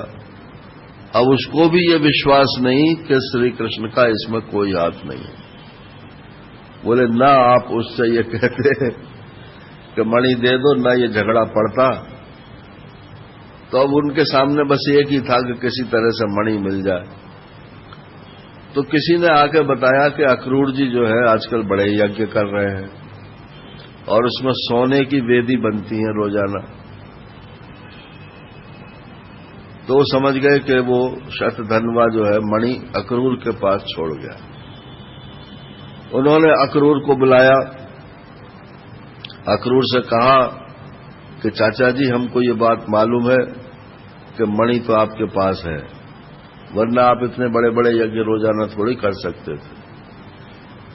अब उसको भी ये विश्वास नहीं कि श्री कृष्ण का इसमें कोई हाथ नहीं है। बोले ना आप उससे ये कहते कि मणि दे दो, ना ये झगड़ा पड़ता। तो अब उनके सामने बस एक ही था कि किसी तरह से मणि मिल जाए। तो किसी ने आके बताया कि अक्रूर जी जो है आजकल बड़े यज्ञ कर रहे हैं, और उसमें सोने की वेदी बनती है रोजाना। तो वो समझ गए कि वो शतधन्वा जो है मणि अक्रूर के पास छोड़ गया। उन्होंने अक्रूर को बुलाया, अक्रूर से कहा कि चाचा जी हमको ये बात मालूम है कि मणि तो आपके पास है, वरना आप इतने बड़े बड़े यज्ञ रोजाना थोड़ी कर सकते थे।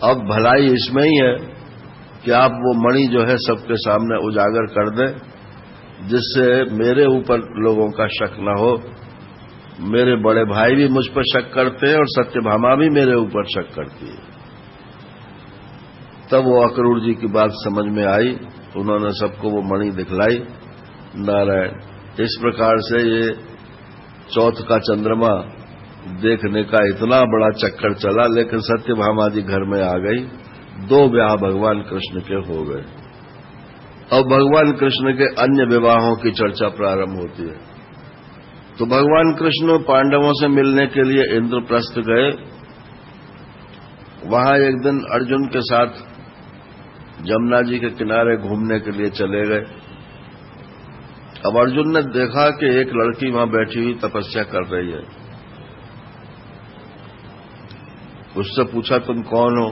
अब भलाई इसमें ही है कि आप वो मणि जो है सबके सामने उजागर कर दें, जिससे मेरे ऊपर लोगों का शक न हो। मेरे बड़े भाई भी मुझ पर शक करते हैं और सत्यभामा भी मेरे ऊपर शक करती है। तब वो अक्रूर जी की बात समझ में आई, उन्होंने सबको वो मणि दिखलाई। नारायण, इस प्रकार से ये चौथ का चंद्रमा देखने का इतना बड़ा चक्कर चला, लेकिन सत्यभामा जी घर में आ गई। 2 ब्याह भगवान कृष्ण के हो गए। अब भगवान कृष्ण के अन्य विवाहों की चर्चा प्रारंभ होती है। तो भगवान कृष्ण पांडवों से मिलने के लिए इंद्रप्रस्थ गए। वहां एक दिन अर्जुन के साथ जमुना जी के किनारे घूमने के लिए चले गए। अब अर्जुन ने देखा कि एक लड़की वहां बैठी हुई तपस्या कर रही है। उससे पूछा तुम कौन हो?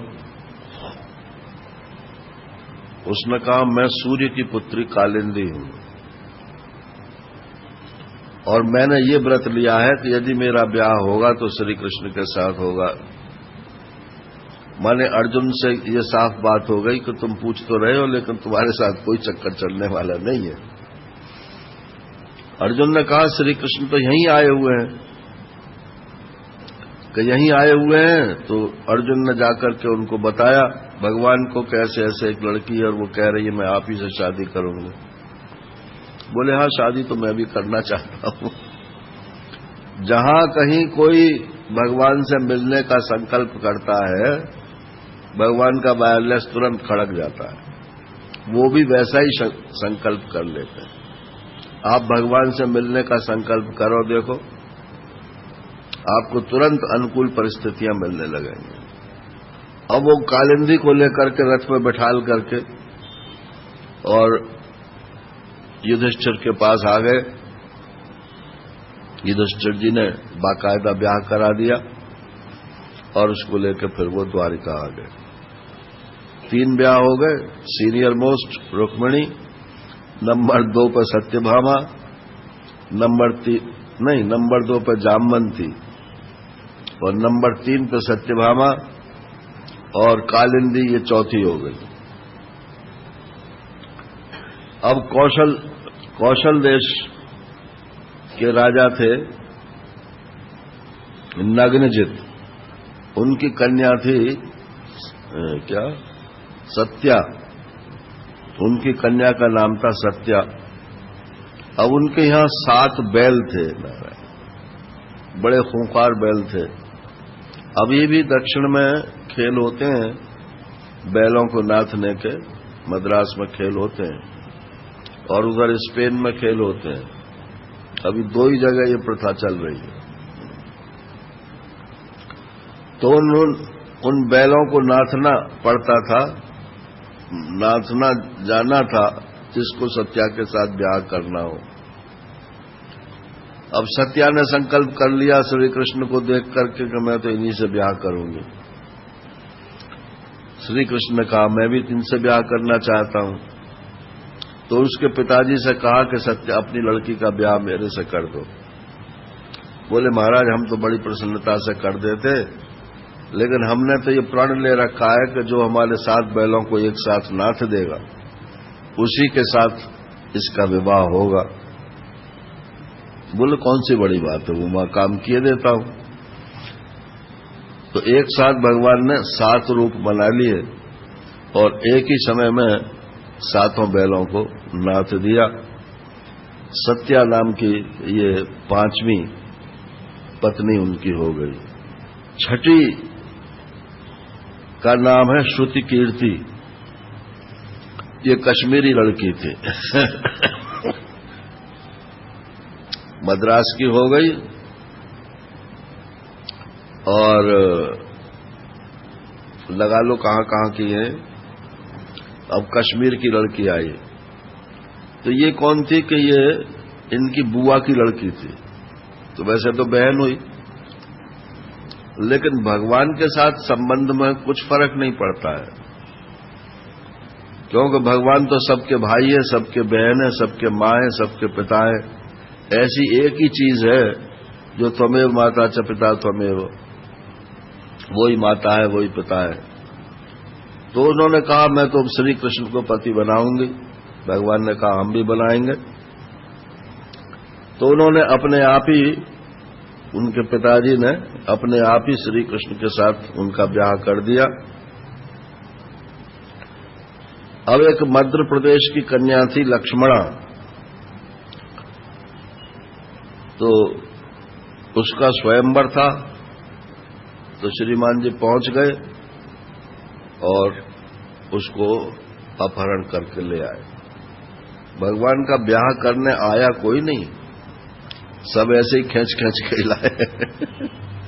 उसने कहा मैं सूर्य की पुत्री कालिंदी हूं। और मैंने ये व्रत लिया है कि यदि मेरा ब्याह होगा तो श्री कृष्ण के साथ होगा। माने अर्जुन से ये साफ बात हो गई कि तुम पूछ तो रहे हो लेकिन तुम्हारे साथ कोई चक्कर चलने वाला नहीं है। अर्जुन ने कहा श्री कृष्ण तो यहीं आए हुए हैं, कि यहीं आए हुए हैं। तो अर्जुन ने जाकर के उनको बताया भगवान को कैसे ऐसे एक लड़की है और वो कह रही है मैं आप ही से शादी करूंगी। बोले हाँ शादी तो मैं भी करना चाहता हूं। जहां कहीं कोई भगवान से मिलने का संकल्प करता है भगवान का वायरलेस तुरंत खड़क जाता है, वो भी वैसा ही संकल्प कर लेते हैं। आप भगवान से मिलने का संकल्प करो, देखो आपको तुरंत अनुकूल परिस्थितियां मिलने लगेंगी। अब वो कालिंदी को लेकर के रथ में बैठाल करके और युधिष्ठिर के पास आ गए। युधिष्ठिर जी ने बाकायदा ब्याह करा दिया और उसको लेकर फिर वो द्वारिका आ गए। 3 ब्याह हो गए। सीनियर मोस्ट रुक्मिणी, नंबर 2 पर सत्यभामा, नंबर 2 पर जामवंती और नंबर 3 पर सत्यभामा और कालिंदी, ये चौथी हो गई। अब कौशल देश के राजा थे नग्नजित, उनकी कन्या थी क्या सत्या, उनकी कन्या का नाम था सत्या। अब उनके यहां 7 बैल थे, बड़े खूंखार बैल थे। अभी भी दक्षिण में खेल होते हैं बैलों को नाथने के, मद्रास में खेल होते हैं और उधर स्पेन में खेल होते हैं। अभी 2 ही जगह ये प्रथा चल रही है। तो उन बैलों को नाथना पड़ता था, नाथना जाना था जिसको सत्या के साथ ब्याह करना हो। अब सत्या ने संकल्प कर लिया श्री कृष्ण को देख करके कि मैं तो इन्हीं से ब्याह करूंगी। श्री कृष्ण ने कहा मैं भी इनसे ब्याह करना चाहता हूं। तो उसके पिताजी से कहा कि सत्या अपनी लड़की का ब्याह मेरे से कर दो। बोले महाराज हम तो बड़ी प्रसन्नता से कर देते, लेकिन हमने तो ये प्रण ले रखा है कि जो हमारे 7 बैलों को एक साथ नाथ देगा उसी के साथ इसका विवाह होगा। बोले कौन सी बड़ी बात है, वो मैं काम किए देता हूं। तो एक साथ भगवान ने 7 रूप बना लिए और एक ही समय में 7 बैलों को नाथ दिया। सत्या नाम की ये 5वीं पत्नी उनकी हो गई। 6ठी का नाम है श्रुति कीर्ति, ये कश्मीरी लड़की थी। मद्रास की हो गई और लगा लो कहां कहां की है। अब कश्मीर की लड़की आई। तो ये कौन थी कि ये इनकी बुआ की लड़की थी। तो वैसे तो बहन हुई, लेकिन भगवान के साथ संबंध में कुछ फर्क नहीं पड़ता है, क्योंकि भगवान तो सबके भाई है, सबके बहन है, सबके माँ है, सबके पिता है। ऐसी एक ही चीज है जो त्वमेव माता च पिता त्वमेव, वही माता है वही पिता है। तो उन्होंने कहा मैं तो श्री कृष्ण को पति बनाऊंगी। भगवान ने कहा हम भी बनाएंगे। तो उन्होंने अपने आप ही, उनके पिताजी ने अपने आप ही श्री कृष्ण के साथ उनका ब्याह कर दिया। अब एक मध्य प्रदेश की कन्या थी लक्ष्मणा, तो उसका स्वयंवर था। तो श्रीमान जी पहुंच गए और उसको अपहरण करके ले आए। भगवान का ब्याह करने आया कोई नहीं, सब ऐसे ही खींच खींच के लाए।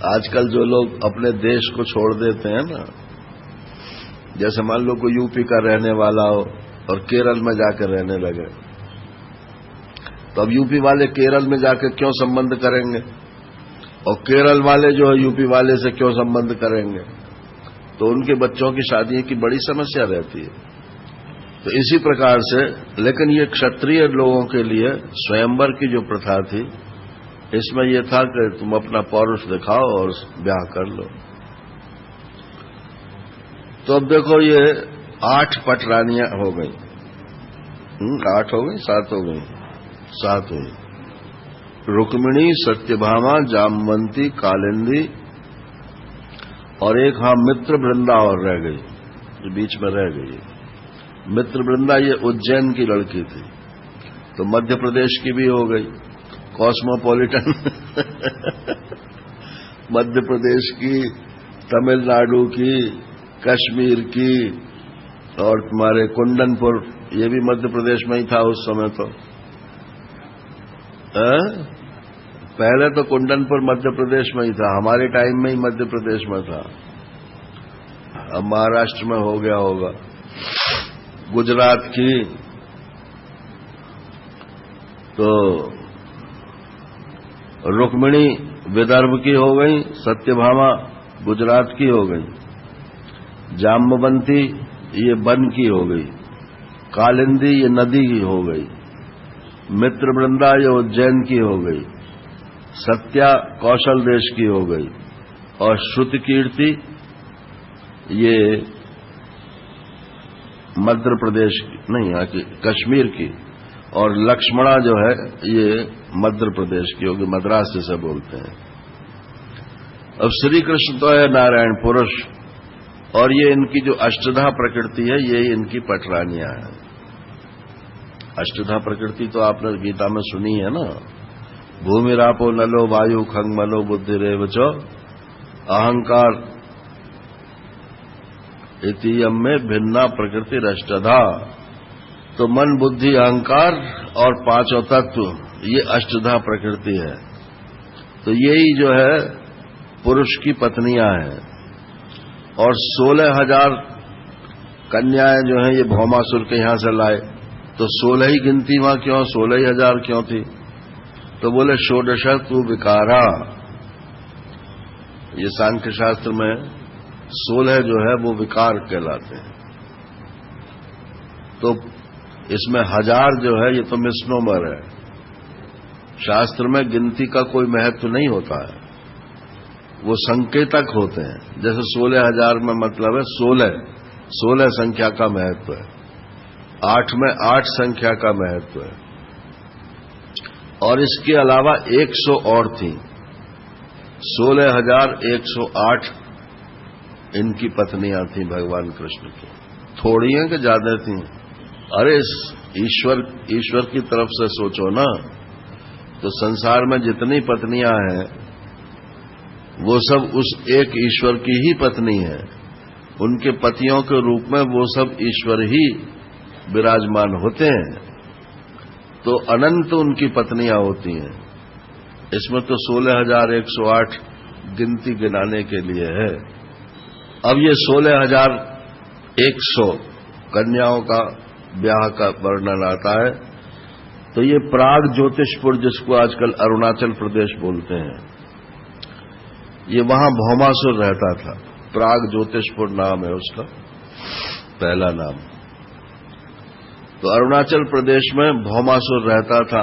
आजकल जो लोग अपने देश को छोड़ देते हैं ना, जैसे मान लो कोई यूपी का रहने वाला हो और केरल में जाकर रहने लगे, तो अब यूपी वाले केरल में जाकर क्यों संबंध करेंगे और केरल वाले जो है यूपी वाले से क्यों संबंध करेंगे। तो उनके बच्चों की शादी की बड़ी समस्या रहती है। तो इसी प्रकार से, लेकिन ये क्षत्रिय लोगों के लिए स्वयंवर की जो प्रथा थी इसमें यह था कि तुम अपना पौरुष दिखाओ और ब्याह कर लो। तो अब देखो ये 8 पटरानियां हो गई। 8 हो गई, 7 हो गई, 7 हुई। रुक्मिणी, सत्यभामा, जामवंती, कालिंदी और एक मित्र वृंदा और रह गई, जो बीच में रह गई। मित्र वृंदा ये उज्जैन की लड़की थी, तो मध्य प्रदेश की भी हो गई, कॉस्मोपॉलिटन मध्य प्रदेश की, तमिलनाडु की, कश्मीर की और तुम्हारे कुंदनपुर, ये भी मध्य प्रदेश में ही था उस समय। तो पहले तो कुंदनपुर मध्य प्रदेश में ही था, हमारे टाइम में ही मध्य प्रदेश में था, अब महाराष्ट्र में हो गया होगा। गुजरात की, तो रुक्मिणी विदर्भ की हो गई, सत्यभामा गुजरात की हो गई, जाम्बवंती ये वन की हो गई, कालिंदी ये नदी की हो गई, मित्रवृंदा ये उज्जैन की हो गई, सत्या कौशल देश की हो गई और श्रुतकीर्ति ये मध्य प्रदेश की नहीं, यहाँ की कश्मीर की, और लक्ष्मणा जो है ये मध्य प्रदेश की होगी, मद्रास जिसे बोलते हैं। अब श्री कृष्ण तो है नारायण पुरुष, और ये इनकी जो अष्टधा प्रकृति है ये इनकी पटरानियां हैं। अष्टधा प्रकृति तो आपने गीता में सुनी है ना, भूमिरापो नलो वायु खंग मनो बुद्धि रेव च अहंकार इतियम में भिन्ना प्रकृति अष्टधा। तो मन, बुद्धि, अहंकार और 5 तत्व, ये अष्टधा प्रकृति है। तो यही जो है पुरुष की पत्नियां हैं। और 16,000 कन्याएं जो हैं ये भौमासुर के यहां से लाए, तो 16 ही गिनती वहां क्यों, 16,000 क्यों थी? तो बोले षोडश तु विकारा। ये सांख्य शास्त्र में 16 जो है वो विकार कहलाते हैं। तो इसमें 1000 जो है ये तो मिसनोमर है, शास्त्र में गिनती का कोई महत्व नहीं होता है, वो संकेतक होते हैं। जैसे 16,000 में मतलब है 16 संख्या का महत्व है, 8 में 8 संख्या का महत्व है। और इसके अलावा 100 और थी, 16,108 इनकी पत्नियां थीं भगवान कृष्ण की। थोड़ी हैं कि ज्यादा थीं? अरे ईश्वर की तरफ से सोचो ना, तो संसार में जितनी पत्नियां हैं वो सब उस एक ईश्वर की ही पत्नी है। उनके पतियों के रूप में वो सब ईश्वर ही विराजमान होते हैं, तो अनंत उनकी पत्नियां होती हैं। इसमें तो 16,108 गिनती गिनाने के लिए है। अब ये 16,100 कन्याओं का ब्याह का वर्णन आता है। तो ये प्राग ज्योतिषपुर, जिसको आजकल अरुणाचल प्रदेश बोलते हैं, ये वहां भौमासुर रहता था। प्राग ज्योतिषपुर नाम है उसका, पहला नाम। तो अरुणाचल प्रदेश में भौमासुर रहता था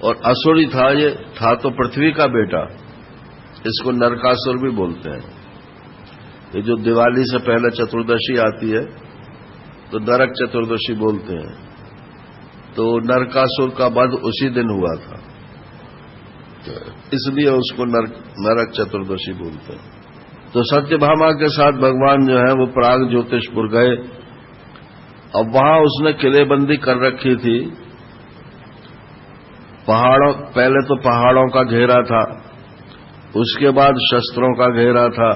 और असुरी था। ये था तो पृथ्वी का बेटा, इसको नरकासुर भी बोलते हैं। ये जो दिवाली से पहले चतुर्दशी आती है तो नरक चतुर्दशी बोलते हैं। तो नरकासुर का वध उसी दिन हुआ था, इसलिए उसको नरक चतुर्दशी बोलते हैं। तो सत्यभामा के साथ भगवान जो है वो प्राग ज्योतिषपुर गए। अब वहां उसने किलेबंदी कर रखी थी। पहले तो पहाड़ों का घेरा था, उसके बाद शस्त्रों का घेरा था,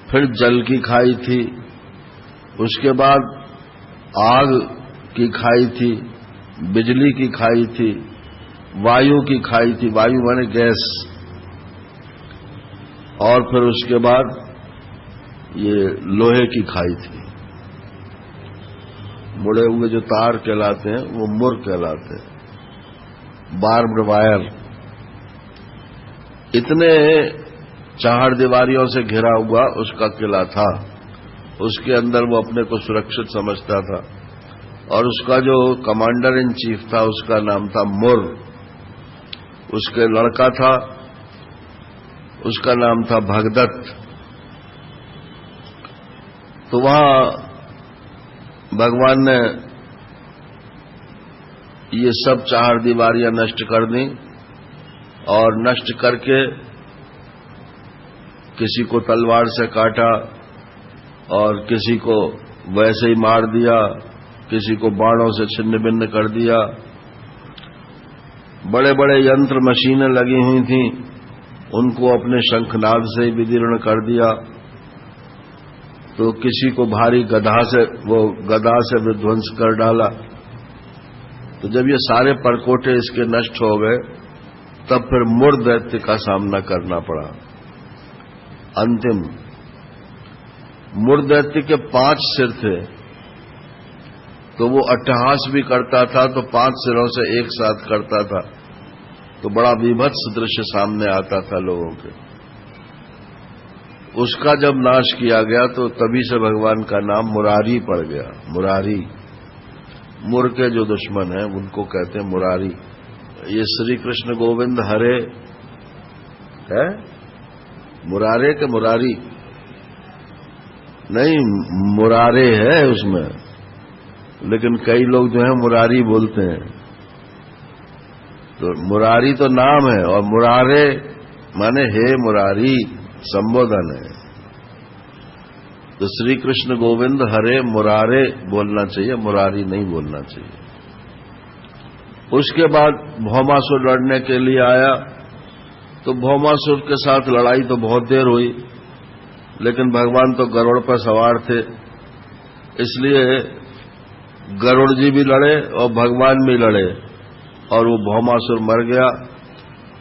फिर जल की खाई थी, उसके बाद आग की खाई थी, बिजली की खाई थी, वायु की खाई थी, वायु माने गैस, और फिर उसके बाद ये लोहे की खाई थी। मुड़े हुए जो तार कहलाते हैं वो मुर कहलाते हैं, बार्ब्ड वायर। इतने चहारदीवारियों से घिरा हुआ उसका किला था। उसके अंदर वो अपने को सुरक्षित समझता था और उसका जो कमांडर इन चीफ था उसका नाम था मुर। उसके लड़का था, उसका नाम था भगदत्त। तो वहां भगवान ने ये सब चार दीवारियां नष्ट कर दी और नष्ट करके किसी को तलवार से काटा और किसी को वैसे ही मार दिया, किसी को बाणों से छिन्न भिन्न कर दिया। बड़े बड़े यंत्र मशीनें लगी हुई थीं, उनको अपने शंखनाद से ही विदीर्ण कर दिया। तो किसी को भारी गदा से विध्वंस कर डाला। तो जब ये सारे परकोटे इसके नष्ट हो गए, तब फिर मुर दैत्य का सामना करना पड़ा। अंतिम मुर दैत्य के 5 सिर थे, तो वो अट्टहास भी करता था, तो 5 सिरों से एक साथ करता था, तो बड़ा विभत्स दृश्य सामने आता था लोगों के। उसका जब नाश किया गया तो तभी से भगवान का नाम मुरारी पड़ गया। मुरारी, मुर के जो दुश्मन हैं उनको कहते हैं मुरारी। ये श्री कृष्ण गोविंद हरे है, मुरारे के मुरारी नहीं, मुरारे है उसमें, लेकिन कई लोग जो है मुरारी बोलते हैं। तो मुरारी तो नाम है और मुरारे माने हे मुरारी संबोधन है। तो श्री कृष्ण गोविंद हरे मुरारे बोलना चाहिए, मुरारी नहीं बोलना चाहिए। उसके बाद भौमासुर लड़ने के लिए आया, तो भौमासुर के साथ लड़ाई तो बहुत देर हुई, लेकिन भगवान तो गरुड़ पर सवार थे, इसलिए गरुड़ जी भी लड़े और भगवान भी लड़े और वो भौमासुर मर गया।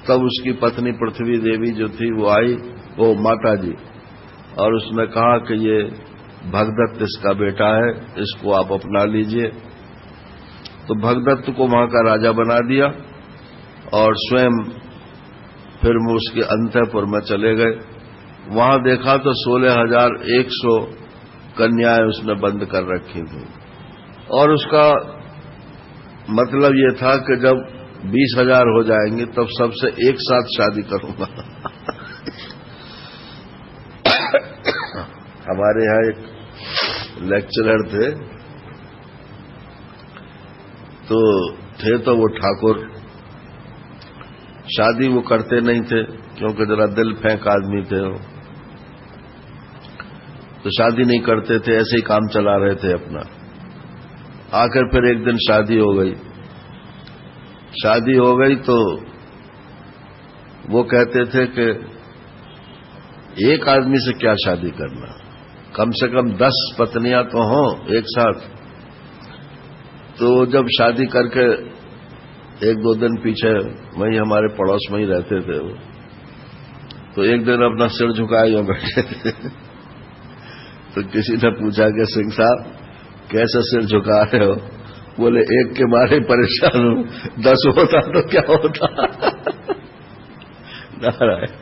तब उसकी पत्नी पृथ्वी देवी जो थी वो आई, वो माता जी, और उसने कहा कि ये भगदत्त इसका बेटा है, इसको आप अपना लीजिए। तो भगदत्त को वहां का राजा बना दिया और स्वयं फिर वो उसके अंतःपुर में चले गए। वहां देखा तो 16,100 कन्याएं उसने बंद कर रखी थी, और उसका मतलब ये था कि जब 20,000 हो जाएंगे तब सबसे एक साथ शादी करूंगा। हमारे यहां एक लेक्चरर थे, तो वो ठाकुर, शादी वो करते नहीं थे क्योंकि जरा दिल फेंक आदमी थे वो, तो शादी नहीं करते थे, ऐसे ही काम चला रहे थे अपना। आखिर फिर एक दिन शादी हो गई। शादी हो गई तो वो कहते थे कि एक आदमी से क्या शादी करना, कम से कम 10 पत्नियां तो हों एक साथ। तो जब शादी करके 1-2 दिन पीछे वही हमारे पड़ोस में ही रहते थे वो, तो एक दिन अपना सिर झुकाए हुए बैठे थे। तो किसी ने पूछा कि सिंह साहब कैसे सिर झुका रहे हो? बोले एक के मारे परेशान हूं, 10 होता तो क्या होता। नारायण।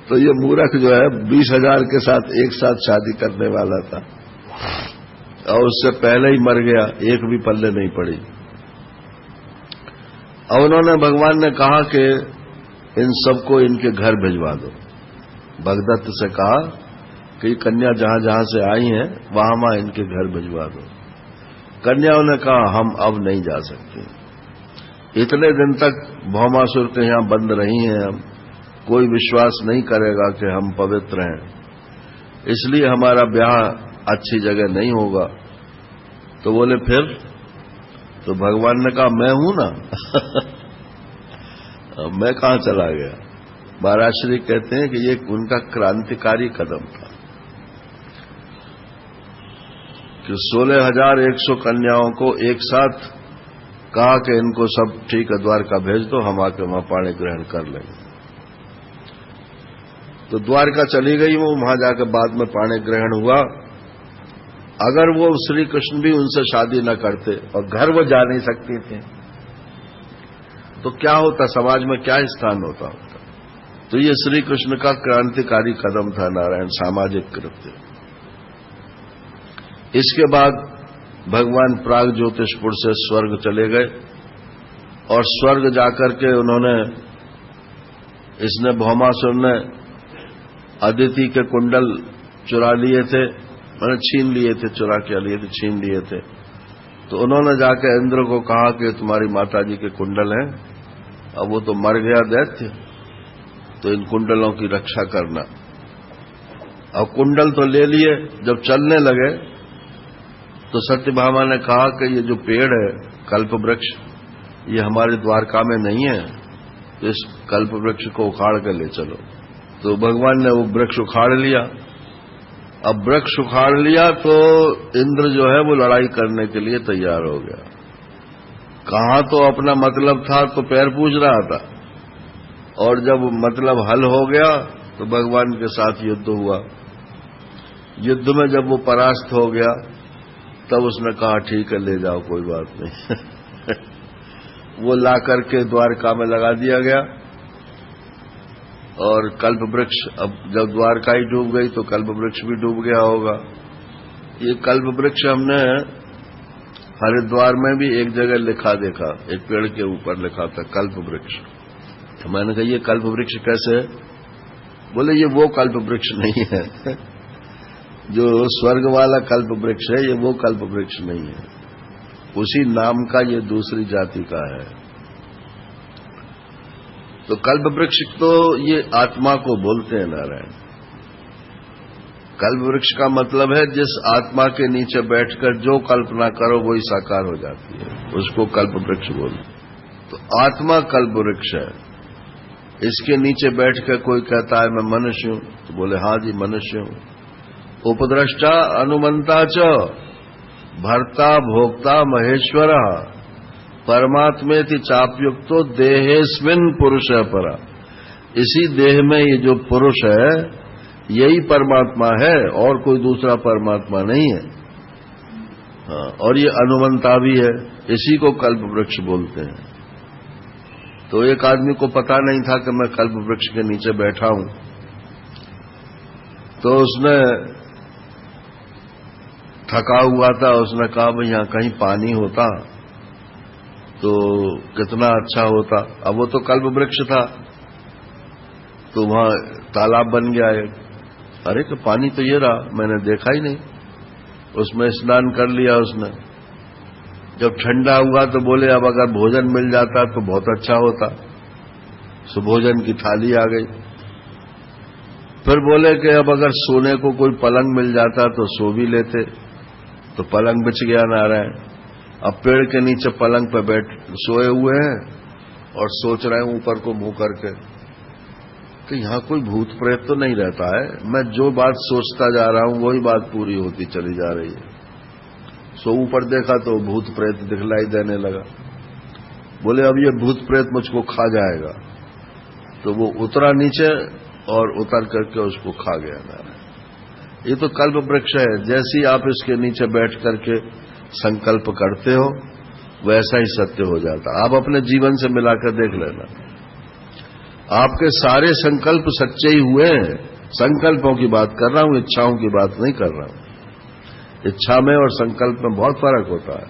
तो ये मूर्ख जो है 20,000 के साथ एक साथ शादी करने वाला था और उससे पहले ही मर गया, एक भी पल्ले नहीं पड़ी। और उन्होंने, भगवान ने कहा कि इन सबको इनके घर भिजवा दो। भगदत्त से कहा कि कन्या जहां जहां से आई हैं वहां वहां इनके घर भिजवा दो। कन्याओं ने कहा हम अब नहीं जा सकते, इतने दिन तक भौमासुर के यहां बंद रही हैं, हम कोई विश्वास नहीं करेगा कि हम पवित्र हैं, इसलिए हमारा ब्याह अच्छी जगह नहीं होगा। तो बोले फिर? तो भगवान ने कहा मैं हूं ना। मैं कहां चला गया? महाराज श्री कहते हैं कि ये उनका क्रांतिकारी कदम था कि 16,100 कन्याओं को एक साथ कहा कि इनको सब ठीक है द्वारका भेज दो, हम आके वहां पाणी ग्रहण कर लेंगे। तो द्वारका चली गई वो, वहां जाकर बाद में पाणी ग्रहण हुआ। अगर वो श्री कृष्ण भी उनसे शादी न करते और घर वो जा नहीं सकती थी तो क्या होता, समाज में क्या स्थान होता। तो ये श्री कृष्ण का क्रांतिकारी कदम था, नारायण, सामाजिक कृत्य। इसके बाद भगवान प्राग ज्योतिषपुर से स्वर्ग चले गए और स्वर्ग जाकर के उन्होंने, इसने भौमासुर ने अदिति के कुंडल चुरा लिए थे, मैंने छीन लिए थे, चुरा क्या लिए थे, छीन लिए थे। तो उन्होंने जाकर इंद्र को कहा कि तुम्हारी माताजी के कुंडल हैं, अब वो तो मर गया दैत्य, तो इन कुंडलों की रक्षा करना। अब कुंडल तो ले लिए, जब चलने लगे तो सत्यभामा ने कहा कि ये जो पेड़ है कल्प वृक्ष, ये हमारे द्वारका में नहीं है, तो इस कल्प वृक्ष को उखाड़ कर ले चलो। तो भगवान ने वो वृक्ष उखाड़ लिया। अब वृक्ष उखाड़ लिया तो इंद्र जो है वो लड़ाई करने के लिए तैयार हो गया। कहां तो अपना मतलब था तो पैर पूज रहा था, और जब मतलब हल हो गया तो भगवान के साथ युद्ध हुआ। युद्ध में जब वो परास्त हो गया तब उसने कहा ठीक है ले जाओ, कोई बात नहीं। वो ला करके द्वारका में लगा दिया गया। और कल्प वृक्ष, अब जब द्वारका ही डूब गई तो कल्प वृक्ष भी डूब गया होगा। ये कल्प वृक्ष हमने हरिद्वार में भी एक जगह लिखा देखा, एक पेड़ के ऊपर लिखा था कल्प वृक्ष। तो मैंने कहा ये कल्प वृक्ष कैसे? बोले ये वो कल्प वृक्ष नहीं है, जो स्वर्ग वाला कल्प वृक्ष है, ये वो कल्प वृक्ष नहीं है, उसी नाम का ये दूसरी जाति का है। तो कल्प वृक्ष तो ये आत्मा को बोलते हैं नारायण। कल्प वृक्ष का मतलब है जिस आत्मा के नीचे बैठकर जो कल्पना करो वही साकार हो जाती है, उसको कल्प वृक्ष बोलते। तो आत्मा कल्प वृक्ष है। इसके नीचे बैठकर कोई कहता है मैं मनुष्य हूं, तो बोले हाँ जी मनुष्य हूं। उपद्रष्टा अनुमंता च भर्ता भोक्ता महेश्वर परमात्मेति चापयुक्तो देहेस्मिन् पुरुष परा। इसी देह में ये जो पुरुष है यही परमात्मा है, और कोई दूसरा परमात्मा नहीं है। हाँ, और ये अनुमंता भी है, इसी को कल्प वृक्ष बोलते हैं। तो एक आदमी को पता नहीं था कि मैं कल्प वृक्ष के नीचे बैठा हूं, तो उसने थका हुआ था, उसने कहा भाई यहां कहीं पानी होता तो कितना अच्छा होता। अब वो तो कल्प वृक्ष था, तो वहां तालाब बन गया है। अरे तो पानी तो ये रहा, मैंने देखा ही नहीं। उसमें स्नान कर लिया उसने। जब ठंडा हुआ तो बोले अब अगर भोजन मिल जाता तो बहुत अच्छा होता। सो भोजन की थाली आ गई। फिर बोले कि अब अगर सोने को कोई पलंग मिल जाता तो सो भी लेते, तो पलंग बिछ गया नारायण। अब पेड़ के नीचे पलंग पर बैठ सोए हुए हैं और सोच रहे हैं ऊपर को मुंह करके कि यहां कोई भूत प्रेत तो नहीं रहता है। मैं जो बात सोचता जा रहा हूं वही बात पूरी होती चली जा रही है। सो ऊपर देखा तो भूत प्रेत दिखलाई देने लगा। बोले अब ये भूत प्रेत मुझको खा जाएगा, तो वो उतरा नीचे और उतर करके उसको खा गया नारायण। ये तो कल्प वृक्ष है। जैसे ही आप इसके नीचे बैठ करके संकल्प करते हो वैसा ही सत्य हो जाता। आप अपने जीवन से मिलाकर देख लेना, आपके सारे संकल्प सच्चे ही हुए हैं। संकल्पों की बात कर रहा हूं, इच्छाओं की बात नहीं कर रहा हूं। इच्छा में और संकल्प में बहुत फर्क होता है।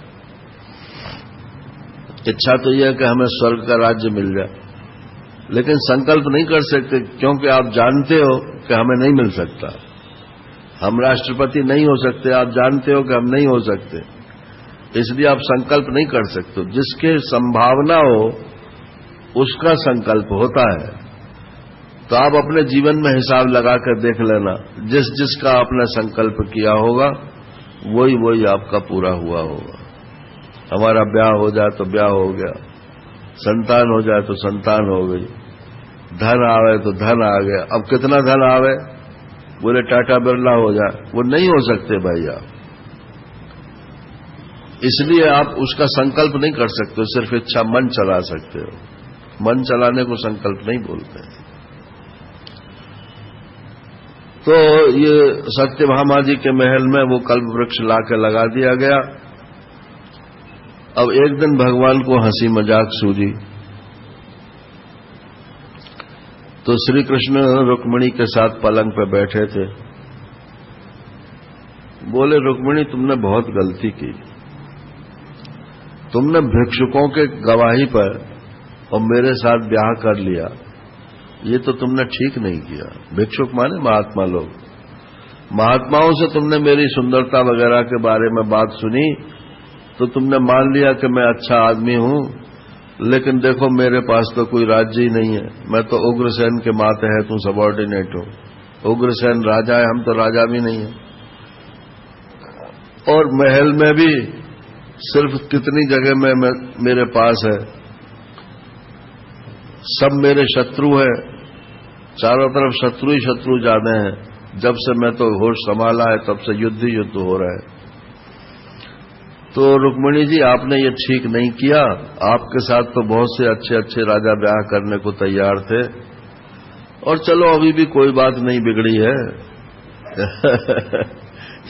इच्छा तो यह है कि हमें स्वर्ग का राज्य मिल जाए, लेकिन संकल्प नहीं कर सकते क्योंकि आप जानते हो कि हमें नहीं मिल सकता। हम राष्ट्रपति नहीं हो सकते, आप जानते हो कि हम नहीं हो सकते, इसलिए आप संकल्प नहीं कर सकते। जिसके संभावना हो उसका संकल्प होता है। तो आप अपने जीवन में हिसाब लगाकर देख लेना, जिस जिसका आपने संकल्प किया होगा वही वही आपका पूरा हुआ होगा। हमारा ब्याह हो जाए तो ब्याह हो गया, संतान हो जाए तो संतान हो गई, धन आवे तो धन आ गया। अब कितना धन आवे, बोले टाटा बिरला हो जाए, वो नहीं हो सकते भाई आप। इसलिए आप उसका संकल्प नहीं कर सकते, सिर्फ इच्छा मन चला सकते हो। मन चलाने को संकल्प नहीं बोलते। तो ये सत्यभामा जी के महल में वो कल्प वृक्ष लाकर लगा दिया गया। अब एक दिन भगवान को हंसी मजाक सूझी, तो श्री कृष्ण रुक्मिणी के साथ पलंग पर बैठे थे। बोले रुक्मिणी तुमने बहुत गलती की, तुमने भिक्षुकों के गवाही पर और मेरे साथ ब्याह कर लिया, ये तो तुमने ठीक नहीं किया। भिक्षुक माने महात्मा लोग। महात्माओं से तुमने मेरी सुंदरता वगैरह के बारे में बात सुनी तो तुमने मान लिया कि मैं अच्छा आदमी हूं, लेकिन देखो मेरे पास तो कोई राज्य ही नहीं है। मैं तो उग्रसेन के मातहत हूं, सबॉर्डिनेट हूं। उग्रसेन राजा है, हम तो राजा भी नहीं है। और महल में भी सिर्फ कितनी जगह में मेरे पास है, सब मेरे शत्रु है, चारों तरफ शत्रु ही शत्रु ज्यादा हैं। जब से मैं तो होश संभाला है तब से युद्ध ही युद्ध हो रहा है। तो रुक्मिणी जी, आपने ये ठीक नहीं किया। आपके साथ तो बहुत से अच्छे अच्छे राजा ब्याह करने को तैयार थे, और चलो अभी भी कोई बात नहीं बिगड़ी है।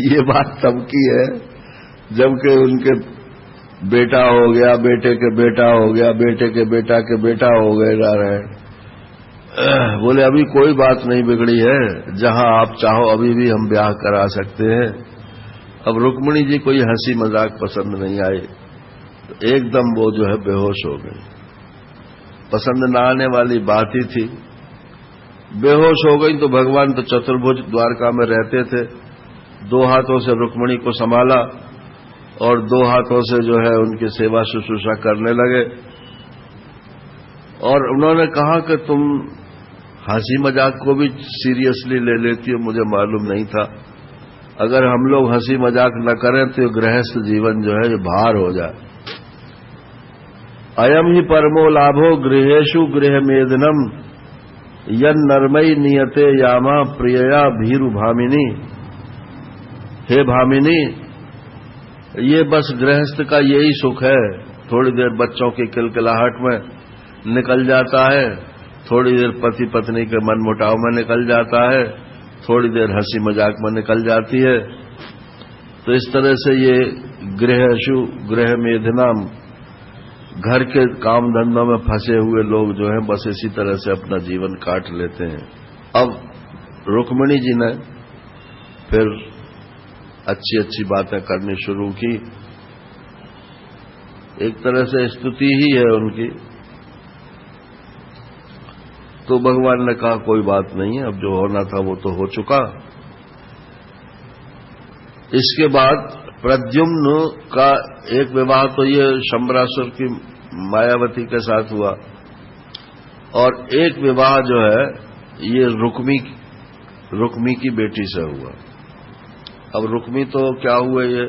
ये बात तब की है जबकि उनके बेटा हो गया, बेटे के बेटा हो गया, बेटे के बेटा के बेटा हो गए नारायण। बोले अभी कोई बात नहीं बिगड़ी है, जहां आप चाहो अभी भी हम ब्याह करा सकते हैं। अब रुक्मिणी जी को ये हंसी मजाक पसंद नहीं आई, तो एकदम वो जो है बेहोश हो गई। पसंद न आने वाली बात ही थी। बेहोश हो गई तो भगवान तो चतुर्भुज द्वारका में रहते थे, दो हाथों से रुक्मिणी को संभाला और दो हाथों से जो है उनकी सेवा शुश्रूषा करने लगे। और उन्होंने कहा कि तुम हंसी मजाक को भी सीरियसली ले लेती हो, मुझे मालूम नहीं था। अगर हम लोग हंसी मजाक न करें तो गृहस्थ जीवन जो है ये भार हो जाए। अयम ही परमो लाभो गृहेषु गृहमेदनम यन नरमयी नियते यामा प्रियया भीरु भामिनी। हे भामिनी, ये बस गृहस्थ का यही सुख है। थोड़ी देर बच्चों की किलकिलाहट में निकल जाता है, थोड़ी देर पति पत्नी के मन मुटाव में निकल जाता है, थोड़ी देर हंसी मजाक में निकल जाती है। तो इस तरह से ये गृहेषु गृहमेधनम, घर के काम धंधों में फंसे हुए लोग जो हैं बस इसी तरह से अपना जीवन काट लेते हैं। अब रुक्मिणी जी ने फिर अच्छी अच्छी बातें करनी शुरू की। एक तरह से स्तुति ही है उनकी। तो भगवान ने कहा कोई बात नहीं है, अब जो होना था वो तो हो चुका। इसके बाद प्रद्युम्न का एक विवाह तो ये शंबरासुर की मायावती के साथ हुआ, और एक विवाह जो है ये रुक्मी की बेटी से हुआ। अब रुक्मी तो क्या हुआ, ये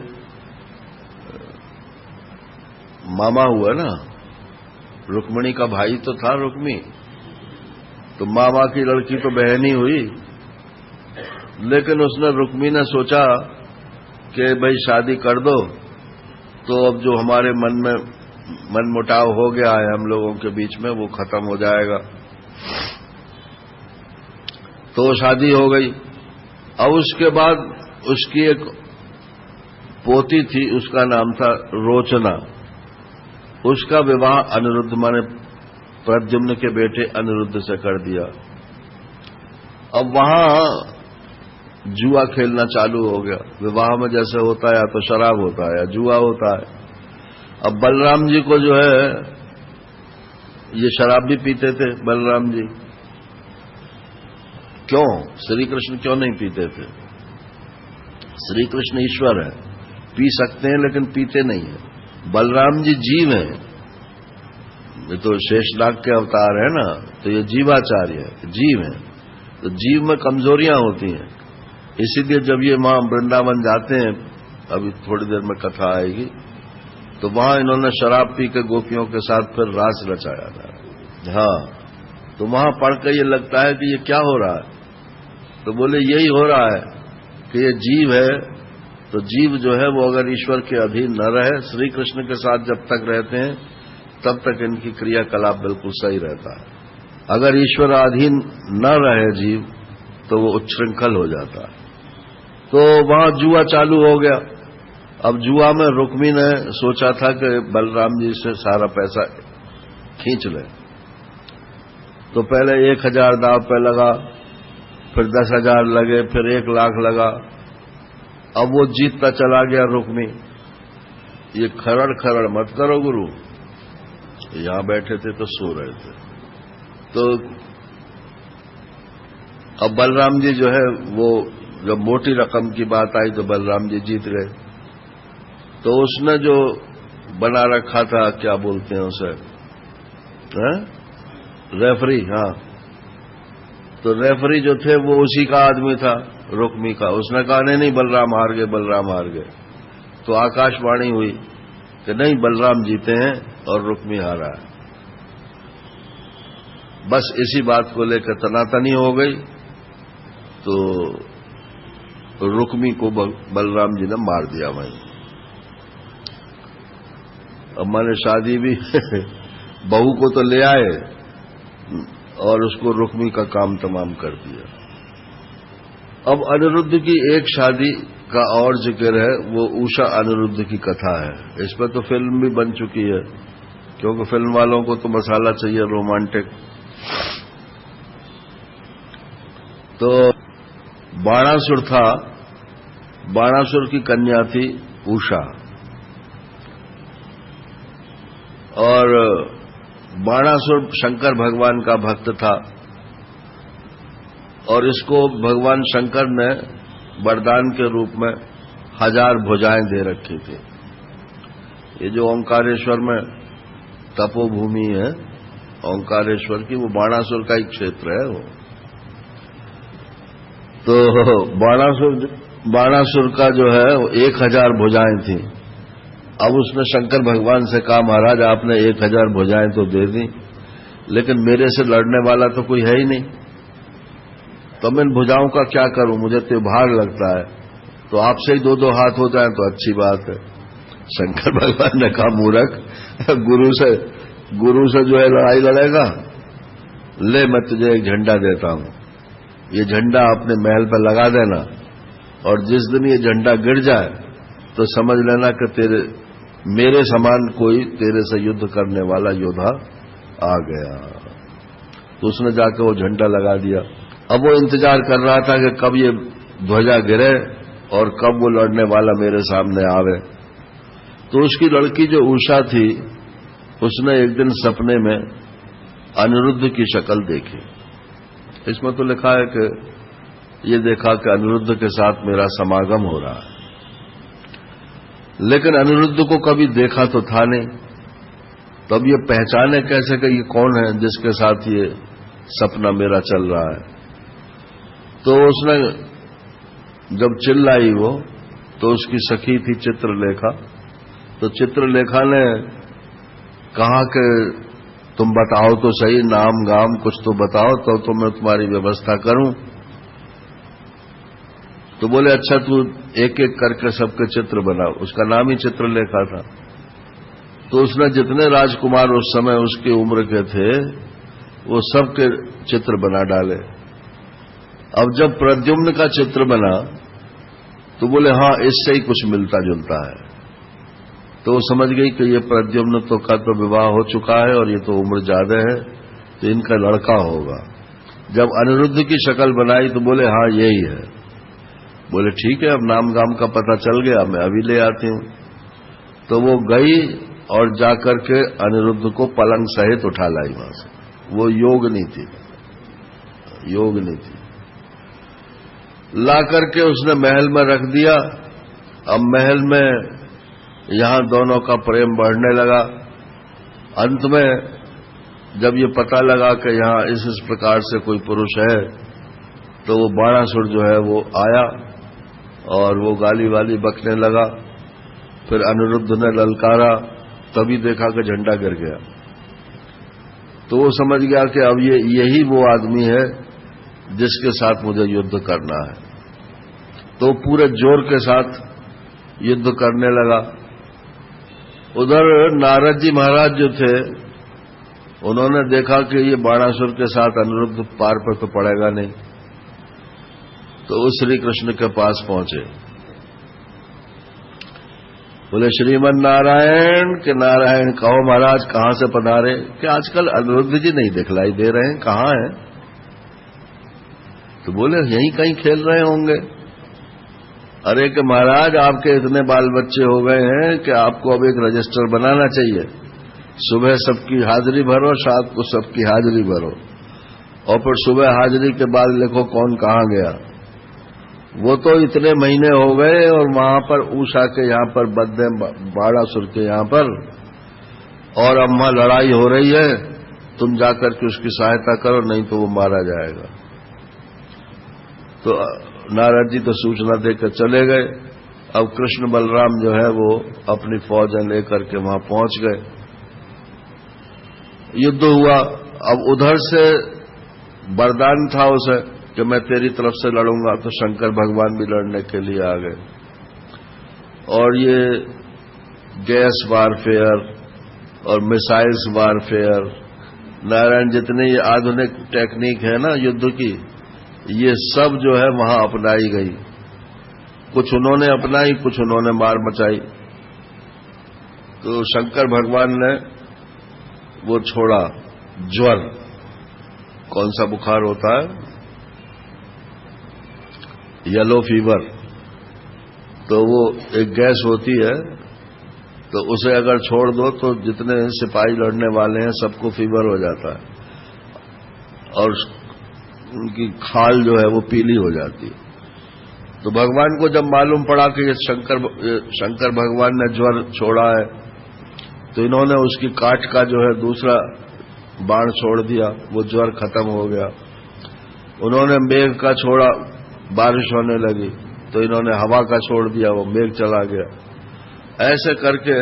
मामा हुआ ना, रुक्मिणी का भाई तो था रुक्मी, तो मामा की लड़की तो बहन ही हुई। लेकिन उसने रुक्मी ने सोचा कि भाई शादी कर दो, तो अब जो हमारे मन में मन मुटाव हो गया है हम लोगों के बीच में वो खत्म हो जाएगा। तो शादी हो गई। अब उसके बाद उसकी एक पोती थी, उसका नाम था रोचना। उसका विवाह अनिरुद्ध माने प्रद्युम्न के बेटे अनिरुद्ध से कर दिया। अब वहां जुआ खेलना चालू हो गया। विवाह में जैसे होता है या तो शराब होता है या जुआ होता है। अब बलराम जी को जो है ये शराब भी पीते थे बलराम जी। क्यों? श्री कृष्ण क्यों नहीं पीते थे? श्री कृष्ण ईश्वर है, पी सकते हैं लेकिन पीते नहीं है। बलराम जी जीव हैं, ये तो शेषनाग के अवतार है ना, तो ये जीवाचार्य है, जीव है। तो जीव में कमजोरियां होती हैं, इसीलिए जब ये मां वृंदावन जाते हैं, अभी थोड़ी देर में कथा आएगी, तो वहां इन्होंने शराब पी के गोपियों के साथ फिर रास रचाया था। हाँ, तो वहां पढ़ के ये लगता है कि ये क्या हो रहा है, तो बोले यही हो रहा है कि ये जीव है, तो जीव जो है वो अगर ईश्वर के अधीन न रहे, श्री कृष्ण के साथ जब तक रहते हैं तब तक इनकी क्रियाकलाप बिल्कुल सही रहता है। अगर ईश्वर अधीन न रहे जीव तो वो उच्छृंखल हो जाता है। तो वहां जुआ चालू हो गया। अब जुआ में रुक्मी ने सोचा था कि बलराम जी से सारा पैसा खींच ले। तो पहले 1000 दांव पे लगा, फिर 10,000 लगे, फिर 1 लाख लगा। अब वो जीतता चला गया रुक्मी। ये खरड़ खरड़ मत करो गुरु। यहां बैठे थे तो सो रहे थे। तो अब बलराम जी जो है वो जब मोटी रकम की बात आई तो बलराम जी जीत गए। तो उसने जो बना रखा था, क्या बोलते हैं उसे, रेफरी, हाँ, तो रेफरी जो थे वो उसी का आदमी था, रुक्मी का। उसने कहा नहीं बलराम हार गए, बलराम हार गए। तो आकाशवाणी हुई कि नहीं, बलराम जीते हैं और रुक्मी हारा है। बस इसी बात को लेकर तनातनी हो गई। तो रुक्मी को बलराम जी ने मार दिया वहीं। अब मैंने शादी भी बहू को तो ले आए और उसको रुक्मी का काम तमाम कर दिया। अब अनिरुद्ध की एक शादी का और जिक्र है, वो उषा अनिरुद्ध की कथा है। इस पर तो फिल्म भी बन चुकी है, क्योंकि फिल्म वालों को तो मसाला चाहिए रोमांटिक। तो बाणासुर था, बाणासुर की कन्या थी उषा, और बाणासुर शंकर भगवान का भक्त था। और इसको भगवान शंकर ने वरदान के रूप में 1000 भुजाएं दे रखी थी। ये जो ओंकारेश्वर में तपोभूमि है ओंकारेश्वर की, वो बाणासुर का ही क्षेत्र है वो। तो बाणासुर का जो है 1000 भुजाएं थी। अब उसने शंकर भगवान से कहा, महाराज आपने 1000 भुजाएं तो दे दी, लेकिन मेरे से लड़ने वाला तो कोई है ही नहीं, तो मैं इन भुजाओं का क्या करूं, मुझे तो भार लगता है। तो आपसे ही 2-2 हाथ हो जाए तो अच्छी बात है। शंकर भगवान ने कहा, मूर्ख, गुरु से जो है लड़ाई लड़ेगा, ले मैं तुझे एक झंडा देता हूं, ये झंडा अपने महल पर लगा देना, और जिस दिन ये झंडा गिर जाए तो समझ लेना कि मेरे समान कोई तेरे से युद्ध करने वाला योद्धा आ गया। तो उसने जाकर वो झंडा लगा दिया। अब वो इंतजार कर रहा था कि कब ये ध्वजा गिरे और कब वो लड़ने वाला मेरे सामने आवे। तो उसकी लड़की जो उषा थी, उसने एक दिन सपने में अनिरुद्ध की शक्ल देखी। इसमें तो लिखा है कि ये देखा कि अनिरुद्ध के साथ मेरा समागम हो रहा है, लेकिन अनिरुद्ध को कभी देखा तो था नहीं। तब ये पहचाने कैसे कि ये कौन है जिसके साथ ये सपना मेरा चल रहा है। तो उसने जब चिल्लाई वो, तो उसकी सखी थी चित्रलेखा। तो चित्रलेखा ने कहा कि तुम बताओ तो सही, नाम गाम कुछ तो बताओ तो मैं तुम्हारी व्यवस्था करूं। तो बोले अच्छा तू एक एक करके सबके चित्र बना। उसका नाम ही चित्रलेखा था। तो उसने जितने राजकुमार उस समय उसकी उम्र के थे वो सबके चित्र बना डाले। अब जब प्रद्युम्न का चित्र बना तो बोले हाँ इससे ही कुछ मिलता जुलता है। तो वो समझ गई कि ये प्रद्युम्न का तो विवाह हो चुका है और ये तो उम्र ज्यादा है, तो इनका लड़का होगा। जब अनिरुद्ध की शक्ल बनाई तो बोले हाँ यही है। बोले ठीक है, अब नाम गाम का पता चल गया, मैं अभी ले आती हूं। तो वो गई और जाकर के अनिरुद्ध को पलंग सहित उठा लाई वहां से। वो योगनी थी, योगनी थी। ला करके उसने महल में रख दिया। अब महल में यहां दोनों का प्रेम बढ़ने लगा। अंत में जब ये पता लगा कि यहां इस प्रकार से कोई पुरुष है, तो वो बाणासुर जो है वो आया और वो गाली वाली बकने लगा। फिर अनिरुद्ध ने ललकारा, तभी देखा कि झंडा गिर गया। तो वो समझ गया कि अब यही वो आदमी है जिसके साथ मुझे युद्ध करना है। तो पूरे जोर के साथ युद्ध करने लगा। उधर नारद जी महाराज जो थे, उन्होंने देखा कि ये बाणासुर के साथ अनिरुद्ध पार पर तो पड़ेगा नहीं, तो उस श्री कृष्ण के पास पहुंचे। बोले श्रीमन नारायण के नारायण कहो महाराज कहां से पधारे, कि आजकल अनिरुद्ध जी नहीं दिखलाई दे रहे हैं, कहां हैं? तो बोले यहीं कहीं खेल रहे होंगे। अरे कि महाराज आपके इतने बाल बच्चे हो गए हैं कि आपको अब एक रजिस्टर बनाना चाहिए। सुबह सबकी हाजिरी भरो, शाम को सबकी हाजिरी भरो, और फिर सुबह हाजिरी के बाद लिखो कौन कहां गया। वो तो इतने महीने हो गए और वहां पर उषा के यहां पर बद्दे बाड़ासुर के यहां पर, और अम्मा लड़ाई हो रही है, तुम जाकर के उसकी सहायता करो, नहीं तो वो मारा जाएगा। तो नारद जी तो सूचना देकर चले गए। अब कृष्ण बलराम जो है वो अपनी फौजें लेकर के वहां पहुंच गए। युद्ध हुआ। अब उधर से वरदान था उसे कि मैं तेरी तरफ से लड़ूंगा, तो शंकर भगवान भी लड़ने के लिए आ गए। और ये गैस वारफेयर और मिसाइल्स वारफेयर, नारायण जितने ये आधुनिक टेक्निक है ना युद्ध की, ये सब जो है वहां अपनाई गई। कुछ उन्होंने अपनाई, कुछ उन्होंने मार मचाई। तो शंकर भगवान ने वो छोड़ा ज्वर, कौन सा बुखार होता है, येलो फीवर। तो वो एक गैस होती है, तो उसे अगर छोड़ दो तो जितने सिपाही लड़ने वाले हैं सबको फीवर हो जाता है, और उनकी खाल जो है वो पीली हो जाती है। तो भगवान को जब मालूम पड़ा कि ये शंकर भगवान ने ज्वर छोड़ा है, तो इन्होंने उसकी काट का जो है दूसरा बाण छोड़ दिया, वो ज्वर खत्म हो गया। उन्होंने मेघ का छोड़ा, बारिश होने लगी, तो इन्होंने हवा का छोड़ दिया, वो मेघ चला गया। ऐसे करके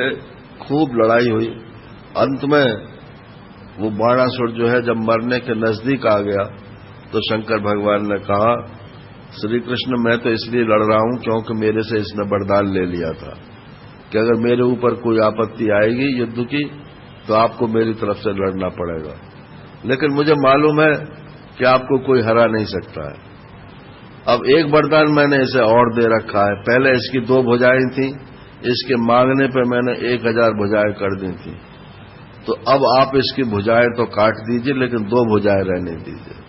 खूब लड़ाई हुई। अंत में वो बाणासुर जो है जब मरने के नजदीक आ गया, तो शंकर भगवान ने कहा, श्री कृष्ण मैं तो इसलिए लड़ रहा हूं क्योंकि मेरे से इसने वरदान ले लिया था कि अगर मेरे ऊपर कोई आपत्ति आएगी युद्ध की तो आपको मेरी तरफ से लड़ना पड़ेगा। लेकिन मुझे मालूम है कि आपको कोई हरा नहीं सकता है। अब एक वरदान मैंने इसे और दे रखा है। पहले इसकी 2 भुजाएं थी, इसके मांगने पर मैंने 1000 भुजाएं कर दी थी। तो अब आप इसकी भुजाएं तो काट दीजिए, लेकिन 2 भुजाएं रहने दीजिए।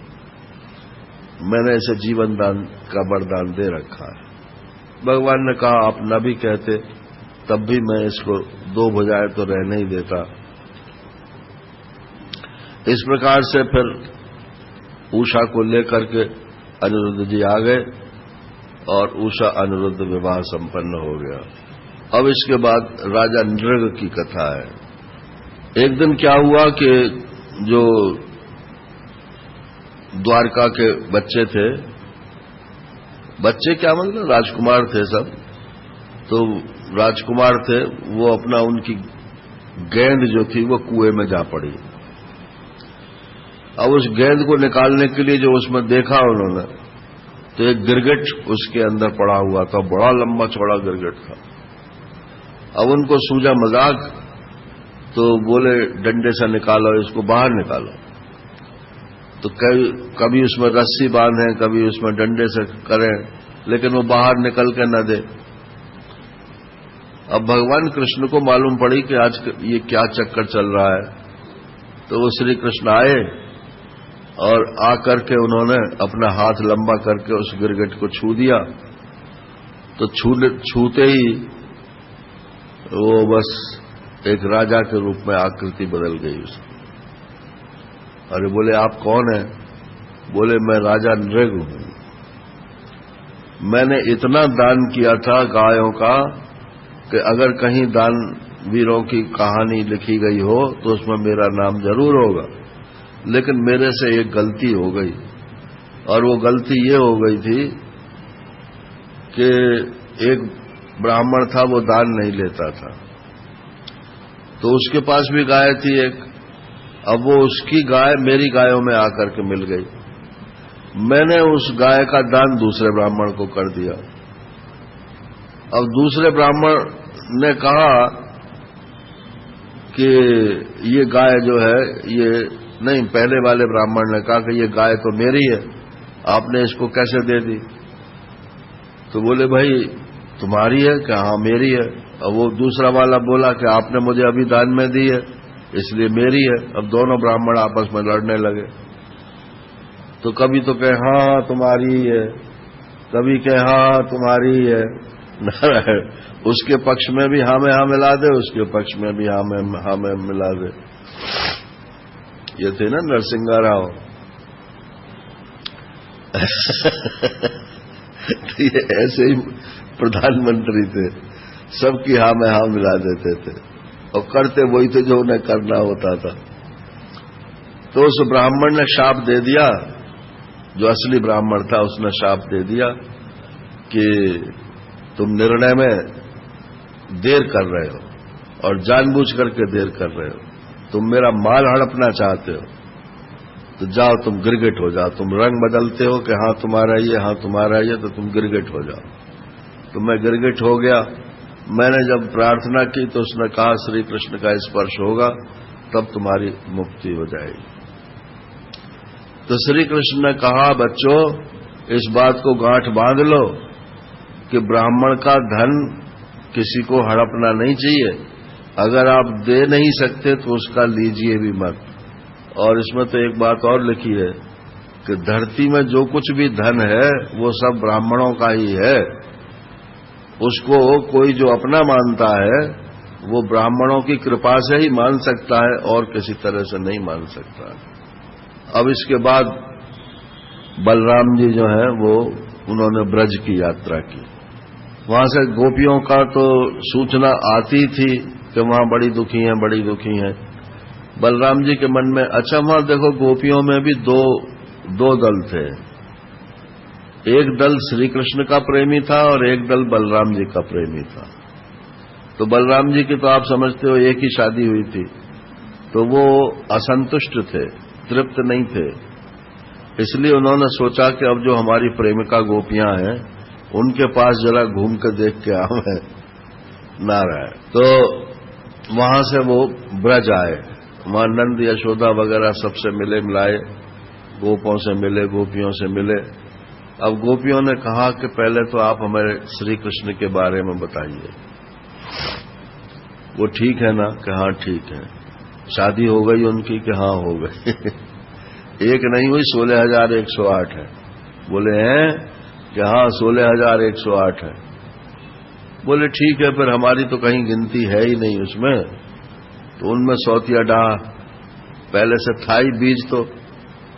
मैंने इसे जीवन दान का वरदान दे रखा है। भगवान ने कहा आप न भी कहते तब भी मैं इसको 2 भुजाएं तो रहने ही देता। इस प्रकार से फिर उषा को लेकर के अनिरुद्ध जी आ गए और उषा अनिरुद्ध विवाह संपन्न हो गया। अब इसके बाद राजा नृग की कथा है। एक दिन क्या हुआ कि जो द्वारका के बच्चे थे, बच्चे क्या मतलब राजकुमार थे सब, तो राजकुमार थे, वो अपना उनकी गेंद जो थी वो कुएं में जा पड़ी। अब उस गेंद को निकालने के लिए जो उसमें देखा उन्होंने, तो एक गिरगिट उसके अंदर पड़ा हुआ था, बड़ा लंबा चौड़ा गिरगिट था। अब उनको सूझा मजाक, तो बोले डंडे से निकालो, इसको बाहर निकालो। तो कभी उसमें रस्सी बांधें, कभी उसमें डंडे से करें, लेकिन वो बाहर निकल के न दे। अब भगवान कृष्ण को मालूम पड़ी कि आज ये क्या चक्कर चल रहा है, तो वो श्री कृष्ण आए और आकर के उन्होंने अपना हाथ लंबा करके उस गिरगिट को छू दिया। तो छूते ही वो बस एक राजा के रूप में आकृति बदल गई उसकी। अरे बोले आप कौन हैं? बोले मैं राजा नृग हूं। मैंने इतना दान किया था गायों का कि अगर कहीं दान वीरों की कहानी लिखी गई हो तो उसमें मेरा नाम जरूर होगा, लेकिन मेरे से एक गलती हो गई। और वो गलती ये हो गई थी कि एक ब्राह्मण था, वो दान नहीं लेता था, तो उसके पास भी गाय थी एक। अब वो उसकी गाय मेरी गायों में आकर के मिल गई। मैंने उस गाय का दान दूसरे ब्राह्मण को कर दिया। अब दूसरे ब्राह्मण ने कहा कि ये गाय जो है ये नहीं, पहले वाले ब्राह्मण ने कहा कि ये गाय तो मेरी है, आपने इसको कैसे दे दी? तो बोले भाई तुम्हारी है? कि हाँ मेरी है। और वो दूसरा वाला बोला कि आपने मुझे अभी दान में दी है इसलिए मेरी है। अब दोनों ब्राह्मण आपस में लड़ने लगे। तो कभी तो कहे हाँ तुम्हारी ही है, कभी कहे हाँ तुम्हारी ही है नारायण, उसके पक्ष में भी हाँ में हाँ मिला दे, उसके पक्ष में भी हाँ में मिला दे। ये थे ना नरसिंगा राव। तो ये ऐसे ही प्रधानमंत्री थे, सबकी हाँ में हाँ मिला देते थे और करते वही थे जो उन्हें करना होता था। तो उस ब्राह्मण ने शाप दे दिया, जो असली ब्राह्मण था उसने शाप दे दिया कि तुम निर्णय में देर कर रहे हो और जानबूझ करके देर कर रहे हो, तुम मेरा माल हड़पना चाहते हो तो जाओ तुम गिरगिट हो जाओ। तुम रंग बदलते हो कि हाँ तुम्हारा ये हाँ तुम्हारा ये, तो तुम गिरगिट हो जाओ। तो मैं गिरगिट हो गया। मैंने जब प्रार्थना की तो उसने कहा श्री कृष्ण का स्पर्श होगा तब तुम्हारी मुक्ति हो जाएगी। तो श्री कृष्ण ने कहा बच्चों इस बात को गांठ बांध लो कि ब्राह्मण का धन किसी को हड़पना नहीं चाहिए, अगर आप दे नहीं सकते तो उसका लीजिए भी मत। और इसमें तो एक बात और लिखी है कि धरती में जो कुछ भी धन है वो सब ब्राह्मणों का ही है, उसको कोई जो अपना मानता है वो ब्राह्मणों की कृपा से ही मान सकता है और किसी तरह से नहीं मान सकता। अब इसके बाद बलराम जी जो हैं वो उन्होंने ब्रज की यात्रा की। वहां से गोपियों का तो सूचना आती थी कि वहां बड़ी दुखी हैं बड़ी दुखी हैं। बलराम जी के मन में अच्छा वहां देखो गोपियों में भी दो दल थे, एक दल श्री कृष्ण का प्रेमी था और एक दल बलराम जी का प्रेमी था। तो बलराम जी की तो आप समझते हो एक ही शादी हुई थी, तो वो असंतुष्ट थे, तृप्त नहीं थे। इसलिए उन्होंने सोचा कि अब जो हमारी प्रेमिका गोपियां हैं उनके पास जरा घूम कर देख के आवे नारायण। तो वहां से वो ब्रज आए, वहां नंद यशोदा वगैरह सबसे मिले मिलाए, गोपों से मिले गोपियों से मिले। अब गोपियों ने कहा कि पहले तो आप हमारे श्री कृष्ण के बारे में बताइए। वो ठीक है ना कि हाँ ठीक है। शादी हो गई उनकी कि हाँ हो गई। एक नहीं हुई 16,108 है। बोले हैं कि हाँ 16,108 है। बोले ठीक है फिर हमारी तो कहीं गिनती है ही नहीं उसमें, तो उनमें सौतिया डाह पहले से था ही बीज तो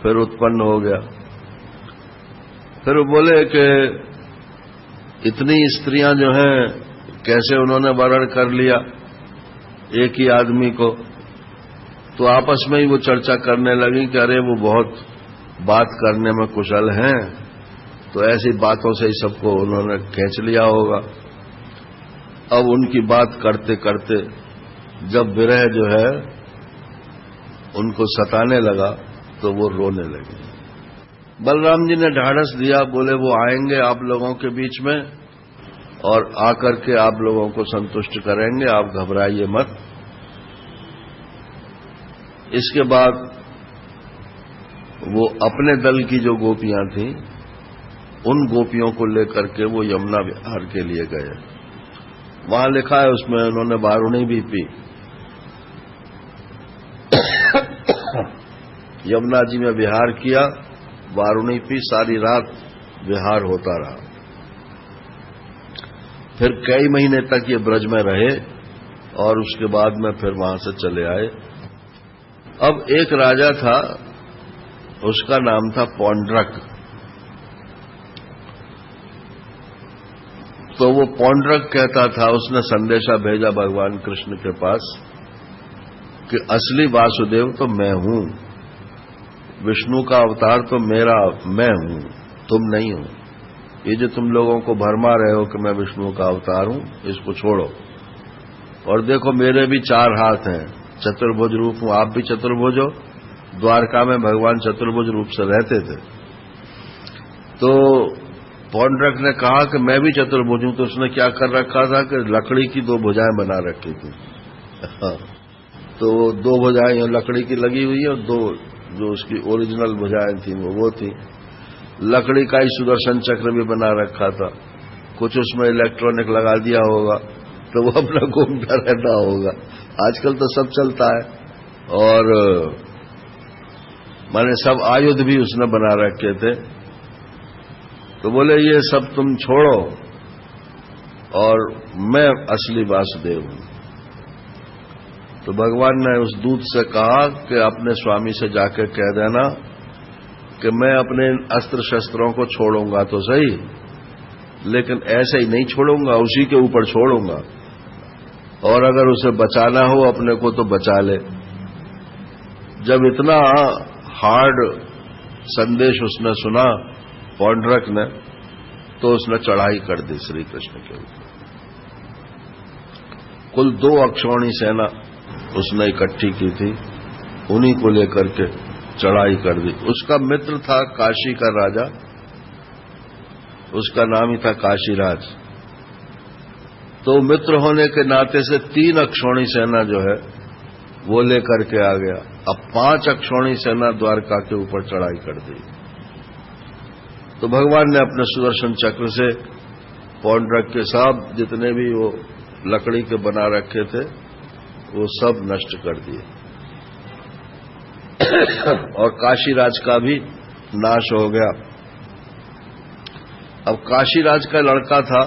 फिर उत्पन्न हो गया। फिर वो बोले कि इतनी स्त्रियां जो हैं कैसे उन्होंने वरण कर लिया एक ही आदमी को। तो आपस में ही वो चर्चा करने लगी कि अरे वो बहुत बात करने में कुशल हैं, तो ऐसी बातों से ही सबको उन्होंने खींच लिया होगा। अब उनकी बात करते करते जब विरह जो है उनको सताने लगा तो वो रोने लगे। बलराम जी ने ढाढ़स दिया, बोले वो आएंगे आप लोगों के बीच में और आकर के आप लोगों को संतुष्ट करेंगे, आप घबराइए मत। इसके बाद वो अपने दल की जो गोपियां थीं उन गोपियों को लेकर के वो यमुना विहार के लिए गए। वहां लिखा है उसमें उन्होंने वारुणी भी पी। यमुना जी में विहार किया, वारुणी पी, सारी रात विहार होता रहा। फिर कई महीने तक ये ब्रज में रहे और उसके बाद में फिर वहां से चले आए। अब एक राजा था, उसका नाम था पौंड्रक। तो वो पौंड्रक कहता था, उसने संदेशा भेजा भगवान कृष्ण के पास कि असली वासुदेव तो मैं हूं, विष्णु का अवतार तो मैं हूं, तुम नहीं हो। ये जो तुम लोगों को भरमा रहे हो कि मैं विष्णु का अवतार हूं, इसको छोड़ो। और देखो मेरे भी 4 हाथ हैं, चतुर्भुज रूप हूं, आप भी चतुर्भुज हो। द्वारका में भगवान चतुर्भुज रूप से रहते थे। तो पौंड्रक ने कहा कि मैं भी चतुर्भुज हूं। तो उसने क्या कर रखा था कि लकड़ी की 2 भुजाएं बना रखी थी। तो 2 भुजाएं लकड़ी की लगी हुई है और 2 जो उसकी ओरिजिनल भुजाएं थी वो थी। लकड़ी का ही सुदर्शन चक्र भी बना रखा था। कुछ उसमें इलेक्ट्रॉनिक लगा दिया होगा तो वो अपना घूमता रहता होगा। आजकल तो सब चलता है। और माने सब आयुध भी उसने बना रखे थे। तो बोले ये सब तुम छोड़ो और मैं असली वासुदेव हूं। तो भगवान ने उस दूत से कहा कि अपने स्वामी से जाकर कह देना कि मैं अपने अस्त्र शस्त्रों को छोड़ूंगा तो सही, लेकिन ऐसे ही नहीं छोड़ूंगा, उसी के ऊपर छोड़ूंगा, और अगर उसे बचाना हो अपने को तो बचा ले। जब इतना हार्ड संदेश उसने सुना पौंड्रक ने, तो उसने चढ़ाई कर दी श्री कृष्ण के ऊपर। कुल 2 अक्षौणी सेना उसने इकट्ठी की थी, उन्हीं को लेकर के चढ़ाई कर दी। उसका मित्र था काशी का राजा, उसका नाम ही था काशीराज। तो मित्र होने के नाते से 3 अक्षौणी सेना जो है वो लेकर के आ गया। अब 5 अक्षौणी सेना द्वारका के ऊपर चढ़ाई कर दी। तो भगवान ने अपने सुदर्शन चक्र से पौंड्रक के सब जितने भी वो लकड़ी के बना रखे थे वो सब नष्ट कर दिए और काशीराज का भी नाश हो गया। अब काशीराज का लड़का था,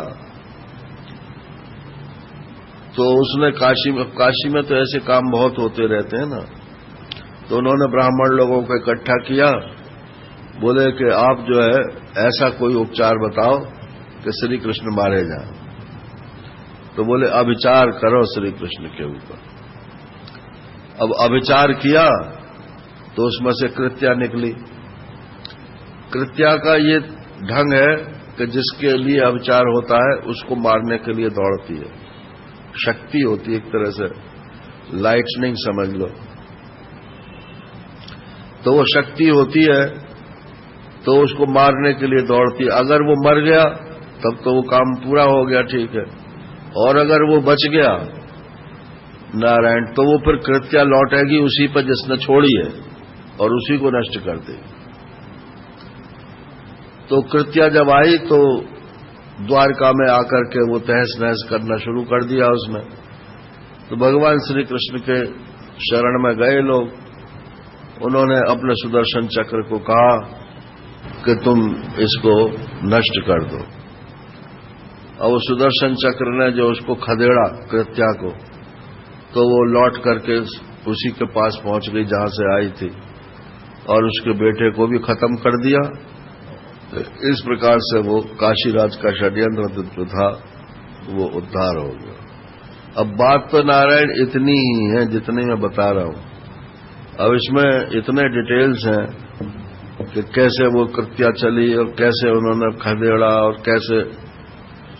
तो उसने काशी में तो ऐसे काम बहुत होते रहते हैं ना, तो उन्होंने ब्राह्मण लोगों को इकट्ठा किया। बोले कि आप जो है ऐसा कोई उपचार बताओ कि श्री कृष्ण मारे जाएं। तो बोले अभिचार करो श्री कृष्ण के ऊपर। अब अभिचार किया तो उसमें से कृत्या निकली। कृत्या का ये ढंग है कि जिसके लिए अभिचार होता है उसको मारने के लिए दौड़ती है, शक्ति होती है, एक तरह से लाइटनिंग समझ लो। तो वो शक्ति होती है तो उसको मारने के लिए दौड़ती है। अगर वो मर गया तब तो वो काम पूरा हो गया, ठीक है, और अगर वो बच गया नारायण, तो वो फिर कृत्या लौटेगी उसी पर जिसने छोड़ी है और उसी को नष्ट कर देगी। तो कृत्या जब आई तो द्वारका में आकर के वो तहस नहस करना शुरू कर दिया उसने। तो भगवान श्री कृष्ण के शरण में गए लोग, उन्होंने अपने सुदर्शन चक्र को कहा कि तुम इसको नष्ट कर दो। और वो सुदर्शन चक्र ने जो उसको खदेड़ा कृत्या को, तो वो लौट करके उसी के पास पहुंच गई जहां से आई थी, और उसके बेटे को भी खत्म कर दिया। इस प्रकार से वो काशीराज का षड्यंत्र था वो उद्धार हो गया। अब बात तो नारायण इतनी ही है जितनी मैं बता रहा हूं। अब इसमें इतने डिटेल्स हैं कि कैसे वो कृत्या चली और कैसे उन्होंने खदेड़ा और कैसे,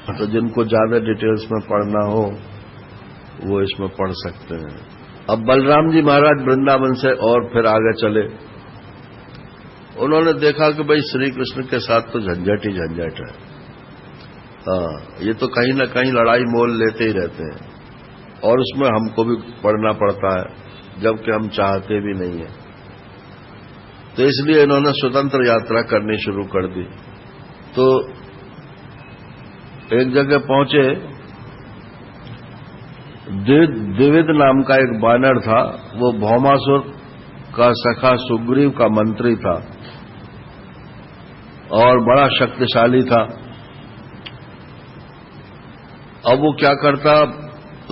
तो जिनको ज्यादा डिटेल्स में पढ़ना हो वो इसमें पढ़ सकते हैं। अब बलराम जी महाराज वृंदावन से और फिर आगे चले। उन्होंने देखा कि भाई श्री कृष्ण के साथ तो झंझट ही झंझट है। हाँ, ये तो कहीं न कहीं लड़ाई मोल लेते ही रहते हैं और उसमें हमको भी पढ़ना पड़ता है, जबकि हम चाहते भी नहीं है। तो इसलिए इन्होंने स्वतंत्र यात्रा करनी शुरू कर दी। तो एक जगह पहुंचे, द्विविद नाम का एक बानर था, वो भौमासुर का सखा सुग्रीव का मंत्री था और बड़ा शक्तिशाली था। अब वो क्या करता,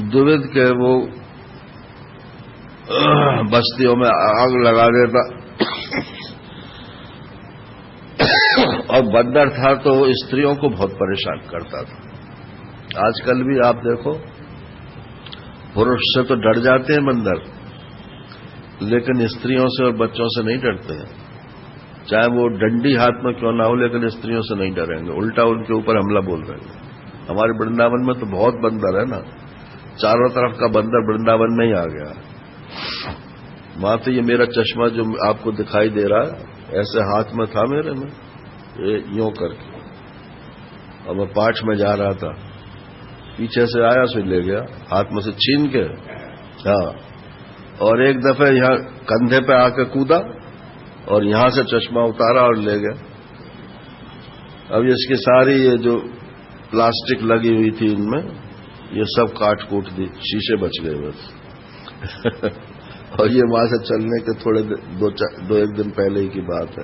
द्विविद के वो बस्तियों में आग लगा देता और बंदर था तो स्त्रियों को बहुत परेशान करता था। आजकल भी आप देखो, पुरुष से तो डर जाते हैं बंदर, लेकिन स्त्रियों से और बच्चों से नहीं डरते हैं। चाहे वो डंडी हाथ में क्यों ना हो, लेकिन स्त्रियों से नहीं डरेंगे, उल्टा उनके ऊपर हमला बोल रहे हैं। हमारे वृंदावन में तो बहुत बंदर है ना, चारों तरफ का बंदर वृंदावन में ही आ गया। वहां तो ये मेरा चश्मा जो आपको दिखाई दे रहा है ऐसे हाथ में था मेरे में, ये यूं करके, और मैं पाठ में जा रहा था, पीछे से आया सो ले गया हाथ में से छीन के। हाँ, और एक दफे यहां कंधे पे आके कूदा और यहां से चश्मा उतारा और ले गया। अब इसकी सारी ये जो प्लास्टिक लगी हुई थी इनमें, ये सब काट कूट दी, शीशे बच गए बस और ये वहां से चलने के थोड़े दो एक दिन पहले ही की बात है।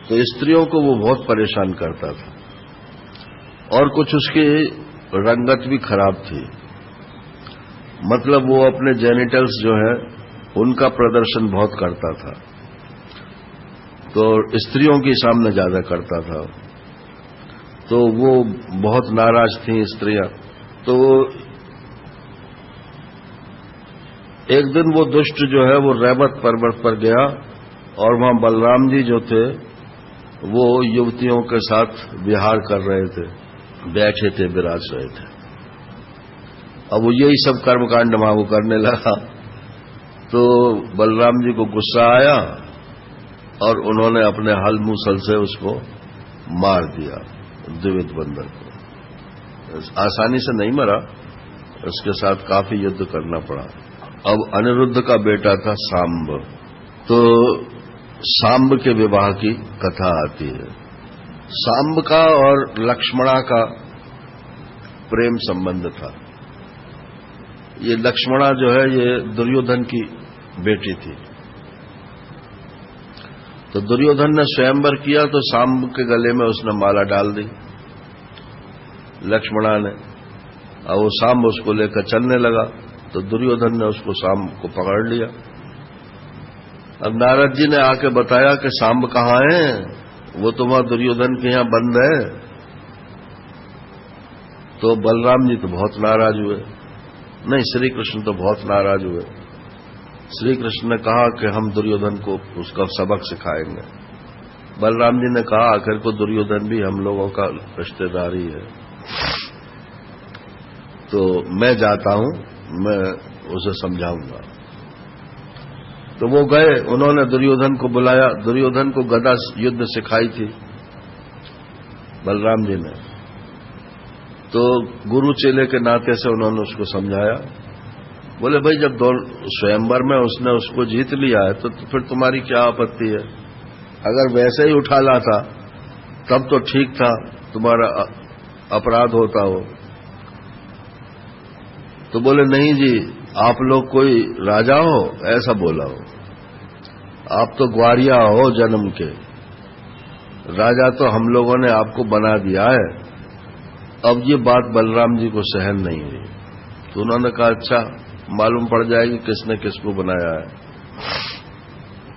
तो स्त्रियों को वो बहुत परेशान करता था, और कुछ उसकी रंगत भी खराब थी। मतलब वो अपने जेनिटल्स जो है उनका प्रदर्शन बहुत करता था, तो स्त्रियों के सामने ज्यादा करता था। तो वो बहुत नाराज थी स्त्रियां। तो एक दिन वो दुष्ट जो है वो रैवत पर्वत पर गया, और वहां बलराम जी जो थे वो युवतियों के साथ विहार कर रहे थे, बैठे थे, विराज रहे थे। अब वो यही सब कर्मकांड वहां वो करने लगा। तो बलराम जी को गुस्सा आया और उन्होंने अपने हल मूसल से उसको मार दिया, द्विविध बंदर को। आसानी से नहीं मरा, उसके साथ काफी युद्ध करना पड़ा। अब अनिरुद्ध का बेटा था सांब, तो सांब के विवाह की कथा आती है। सांब का और लक्ष्मणा का प्रेम संबंध था। ये लक्ष्मणा जो है ये दुर्योधन की बेटी थी। तो दुर्योधन ने स्वयंवर किया तो सांब के गले में उसने माला डाल दी लक्ष्मणा ने, और वो सांब उसको लेकर चलने लगा। तो दुर्योधन ने उसको सांब को पकड़ लिया। अब नारद जी ने आके बताया कि सांब कहाँ है, वो तो वहां दुर्योधन के यहां बंद है। तो बलराम जी तो बहुत नाराज हुए, नहीं श्री कृष्ण तो बहुत नाराज हुए। श्री कृष्ण ने कहा कि हम दुर्योधन को उसका सबक सिखाएंगे। बलराम जी ने कहा आखिर को दुर्योधन भी हम लोगों का रिश्तेदार ही है, तो मैं जाता हूं, मैं उसे समझाऊंगा। तो वो गए, उन्होंने दुर्योधन को बुलाया। दुर्योधन को गदा युद्ध सिखाई थी बलराम जी ने, तो गुरु चेले के नाते से उन्होंने उसको समझाया। बोले भाई जब स्वयंवर में उसने उसको जीत लिया है तो फिर तुम्हारी क्या आपत्ति है? अगर वैसे ही उठा लाता तब तो ठीक था, तुम्हारा अपराध होता हो। तो बोले नहीं जी, आप लोग कोई राजा हो ऐसा बोला हो, आप तो ग्वारिया हो जन्म के, राजा तो हम लोगों ने आपको बना दिया है। अब ये बात बलराम जी को सहन नहीं हुई, तो उन्होंने कहा अच्छा मालूम पड़ जाएगी किसने किसको बनाया है।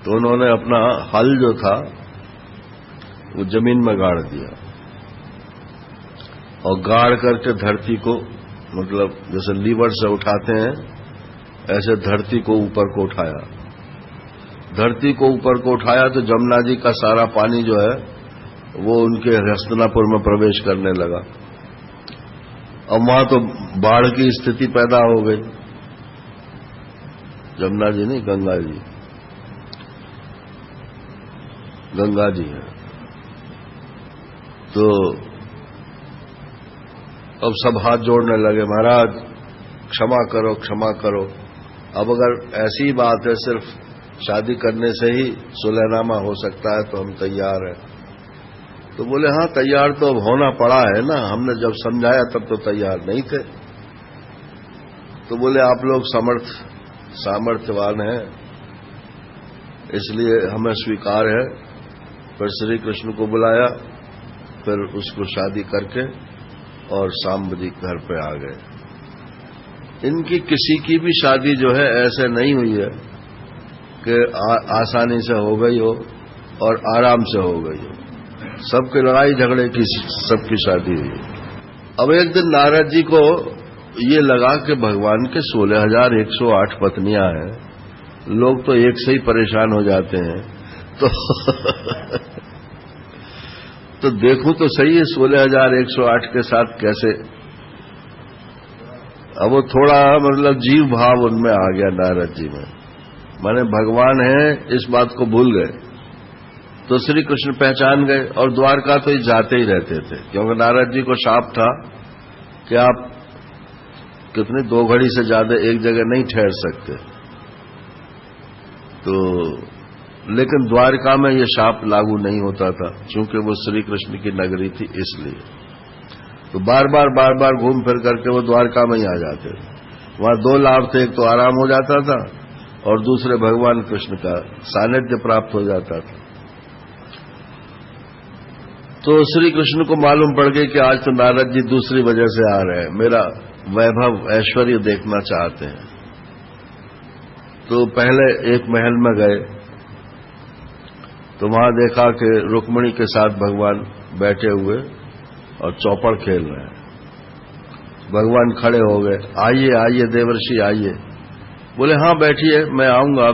तो उन्होंने अपना हल जो था वो जमीन में गाड़ दिया, और गाड़ करके धरती को, मतलब जैसे लीवर से उठाते हैं ऐसे धरती को ऊपर को उठाया। धरती को ऊपर को उठाया तो जमुना जी का सारा पानी जो है वो उनके हस्तिनापुर में प्रवेश करने लगा। अब वहां तो बाढ़ की स्थिति पैदा हो गई। जमुना जी नहीं, गंगा जी, गंगा जी है। तो अब सब हाथ जोड़ने लगे, महाराज क्षमा करो क्षमा करो। अब अगर ऐसी बात है सिर्फ शादी करने से ही सुलहनामा हो सकता है तो हम तैयार हैं। तो बोले हाँ तैयार तो अब होना पड़ा है ना, हमने जब समझाया तब तो तैयार नहीं थे। तो बोले आप लोग सामर्थ्यवान हैं इसलिए हमें स्वीकार है। फिर श्री कृष्ण को बुलाया, फिर उसको शादी करके और सांब जी घर पे आ गए। इनकी किसी की भी शादी जो है ऐसे नहीं हुई है कि आसानी से हो गई हो और आराम से हो गई हो, सबके लड़ाई झगड़े की सबकी शादी हुई। अब एक दिन नारद जी को ये लगा कि भगवान के 16,108 पत्नियां हैं, लोग तो एक से ही परेशान हो जाते हैं, तो देखूं तो सही है 16,108 के साथ कैसे। अब वो थोड़ा मतलब जीव भाव उनमें आ गया नारद जी में, माने भगवान है इस बात को भूल गए। तो श्री कृष्ण पहचान गए, और द्वारका तो जाते ही रहते थे क्योंकि नारद जी को शाप था कि आप कितनी 2 घड़ी से ज्यादा एक जगह नहीं ठहर सकते। तो लेकिन द्वारका में ये शाप लागू नहीं होता था क्योंकि वो श्री कृष्ण की नगरी थी, इसलिए तो बार बार घूम फिर करके वो द्वारका में ही आ जाते थे। वहां 2 लाभ थे, एक तो आराम हो जाता था और दूसरे भगवान कृष्ण का सानिध्य प्राप्त हो जाता था। तो श्री कृष्ण को मालूम पड़ गई कि आज तो नारद जी दूसरी वजह से आ रहे हैं, मेरा वैभव ऐश्वर्य देखना चाहते हैं। तो पहले एक महल में गए तो वहां देखा कि रुक्मिणी के साथ भगवान बैठे हुए और चौपड़ खेल रहे हैं। भगवान खड़े हो गए, आइए आइए देवर्षि आइए। बोले हाँ बैठिए, मैं आऊंगा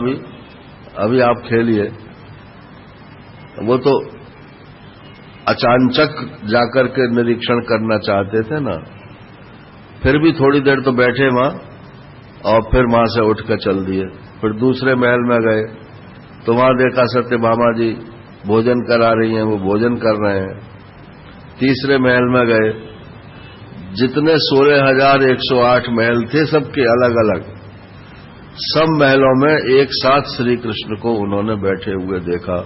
अभी आप खेलिए। वो तो अचानक जाकर के निरीक्षण करना चाहते थे ना, फिर भी थोड़ी देर तो बैठे वहां और फिर वहां से उठकर चल दिए। फिर दूसरे महल में गए तो वहां देखा सत्यभामा जी भोजन करा रही हैं, वो भोजन कर रहे हैं। तीसरे महल में गए, जितने 16,108 महल थे सबके अलग अलग, सब महलों में एक साथ श्री कृष्ण को उन्होंने बैठे हुए देखा।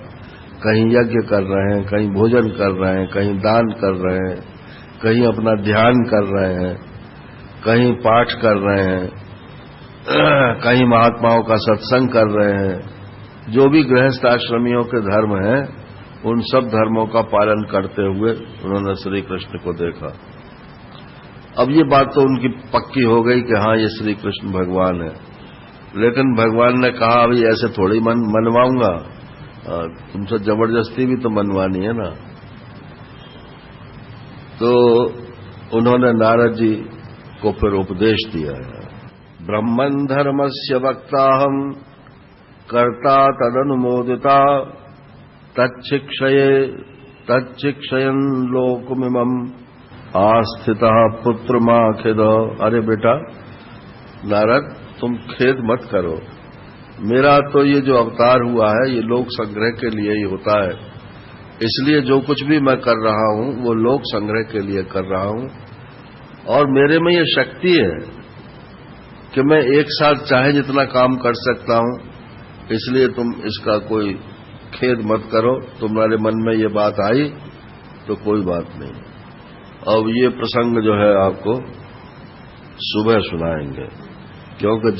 कहीं यज्ञ कर रहे हैं, कहीं भोजन कर रहे हैं, कहीं दान कर रहे हैं, कहीं अपना ध्यान कर रहे हैं, कहीं पाठ कर रहे हैं, कहीं महात्माओं का सत्संग कर रहे हैं। जो भी गृहस्थ आश्रमियों के धर्म हैं उन सब धर्मों का पालन करते हुए उन्होंने श्री कृष्ण को देखा। अब ये बात तो उनकी पक्की हो गई कि हाँ ये श्री कृष्ण भगवान है। लेकिन भगवान ने कहा अभी ऐसे थोड़ी मनवाऊंगा, तुमसे जबरदस्ती भी तो मनवानी है ना। तो उन्होंने नारद जी को फिर उपदेश दिया है, ब्रह्मन् धर्मस्य वक्ताहम् कर्ता तदनुमोदिता तच्छिक्षयन् लोकमिमम् आस्थितः पुत्रमाखिद। अरे बेटा नारद, तुम खेद मत करो, मेरा तो ये जो अवतार हुआ है ये लोक संग्रह के लिए ही होता है। इसलिए जो कुछ भी मैं कर रहा हूं वो लोक संग्रह के लिए कर रहा हूं, और मेरे में ये शक्ति है कि मैं एक साथ चाहे जितना काम कर सकता हूं। इसलिए तुम इसका कोई खेद मत करो, तुम्हारे मन में ये बात आई तो कोई बात नहीं। अब ये प्रसंग जो है आपको सुबह सुनाएंगे, क्योंकि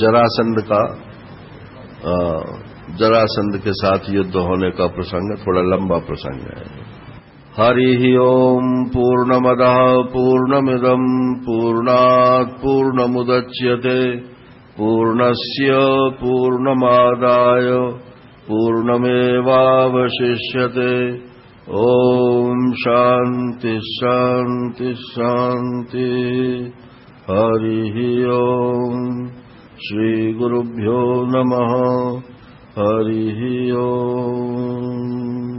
जरासंध के साथ युद्ध होने का प्रसंग थोड़ा लंबा प्रसंग है। हरि ओम पूर्णमदः पूर्णमिदं पूर्णात् पूर्णमुदच्यते पूर्णस्य पूर्णमादाय पूर्णमेवावशिष्यते। ओम शांति शांति शांति। हरि ओम। श्री गुरुभ्यो नमः। हरि ओम।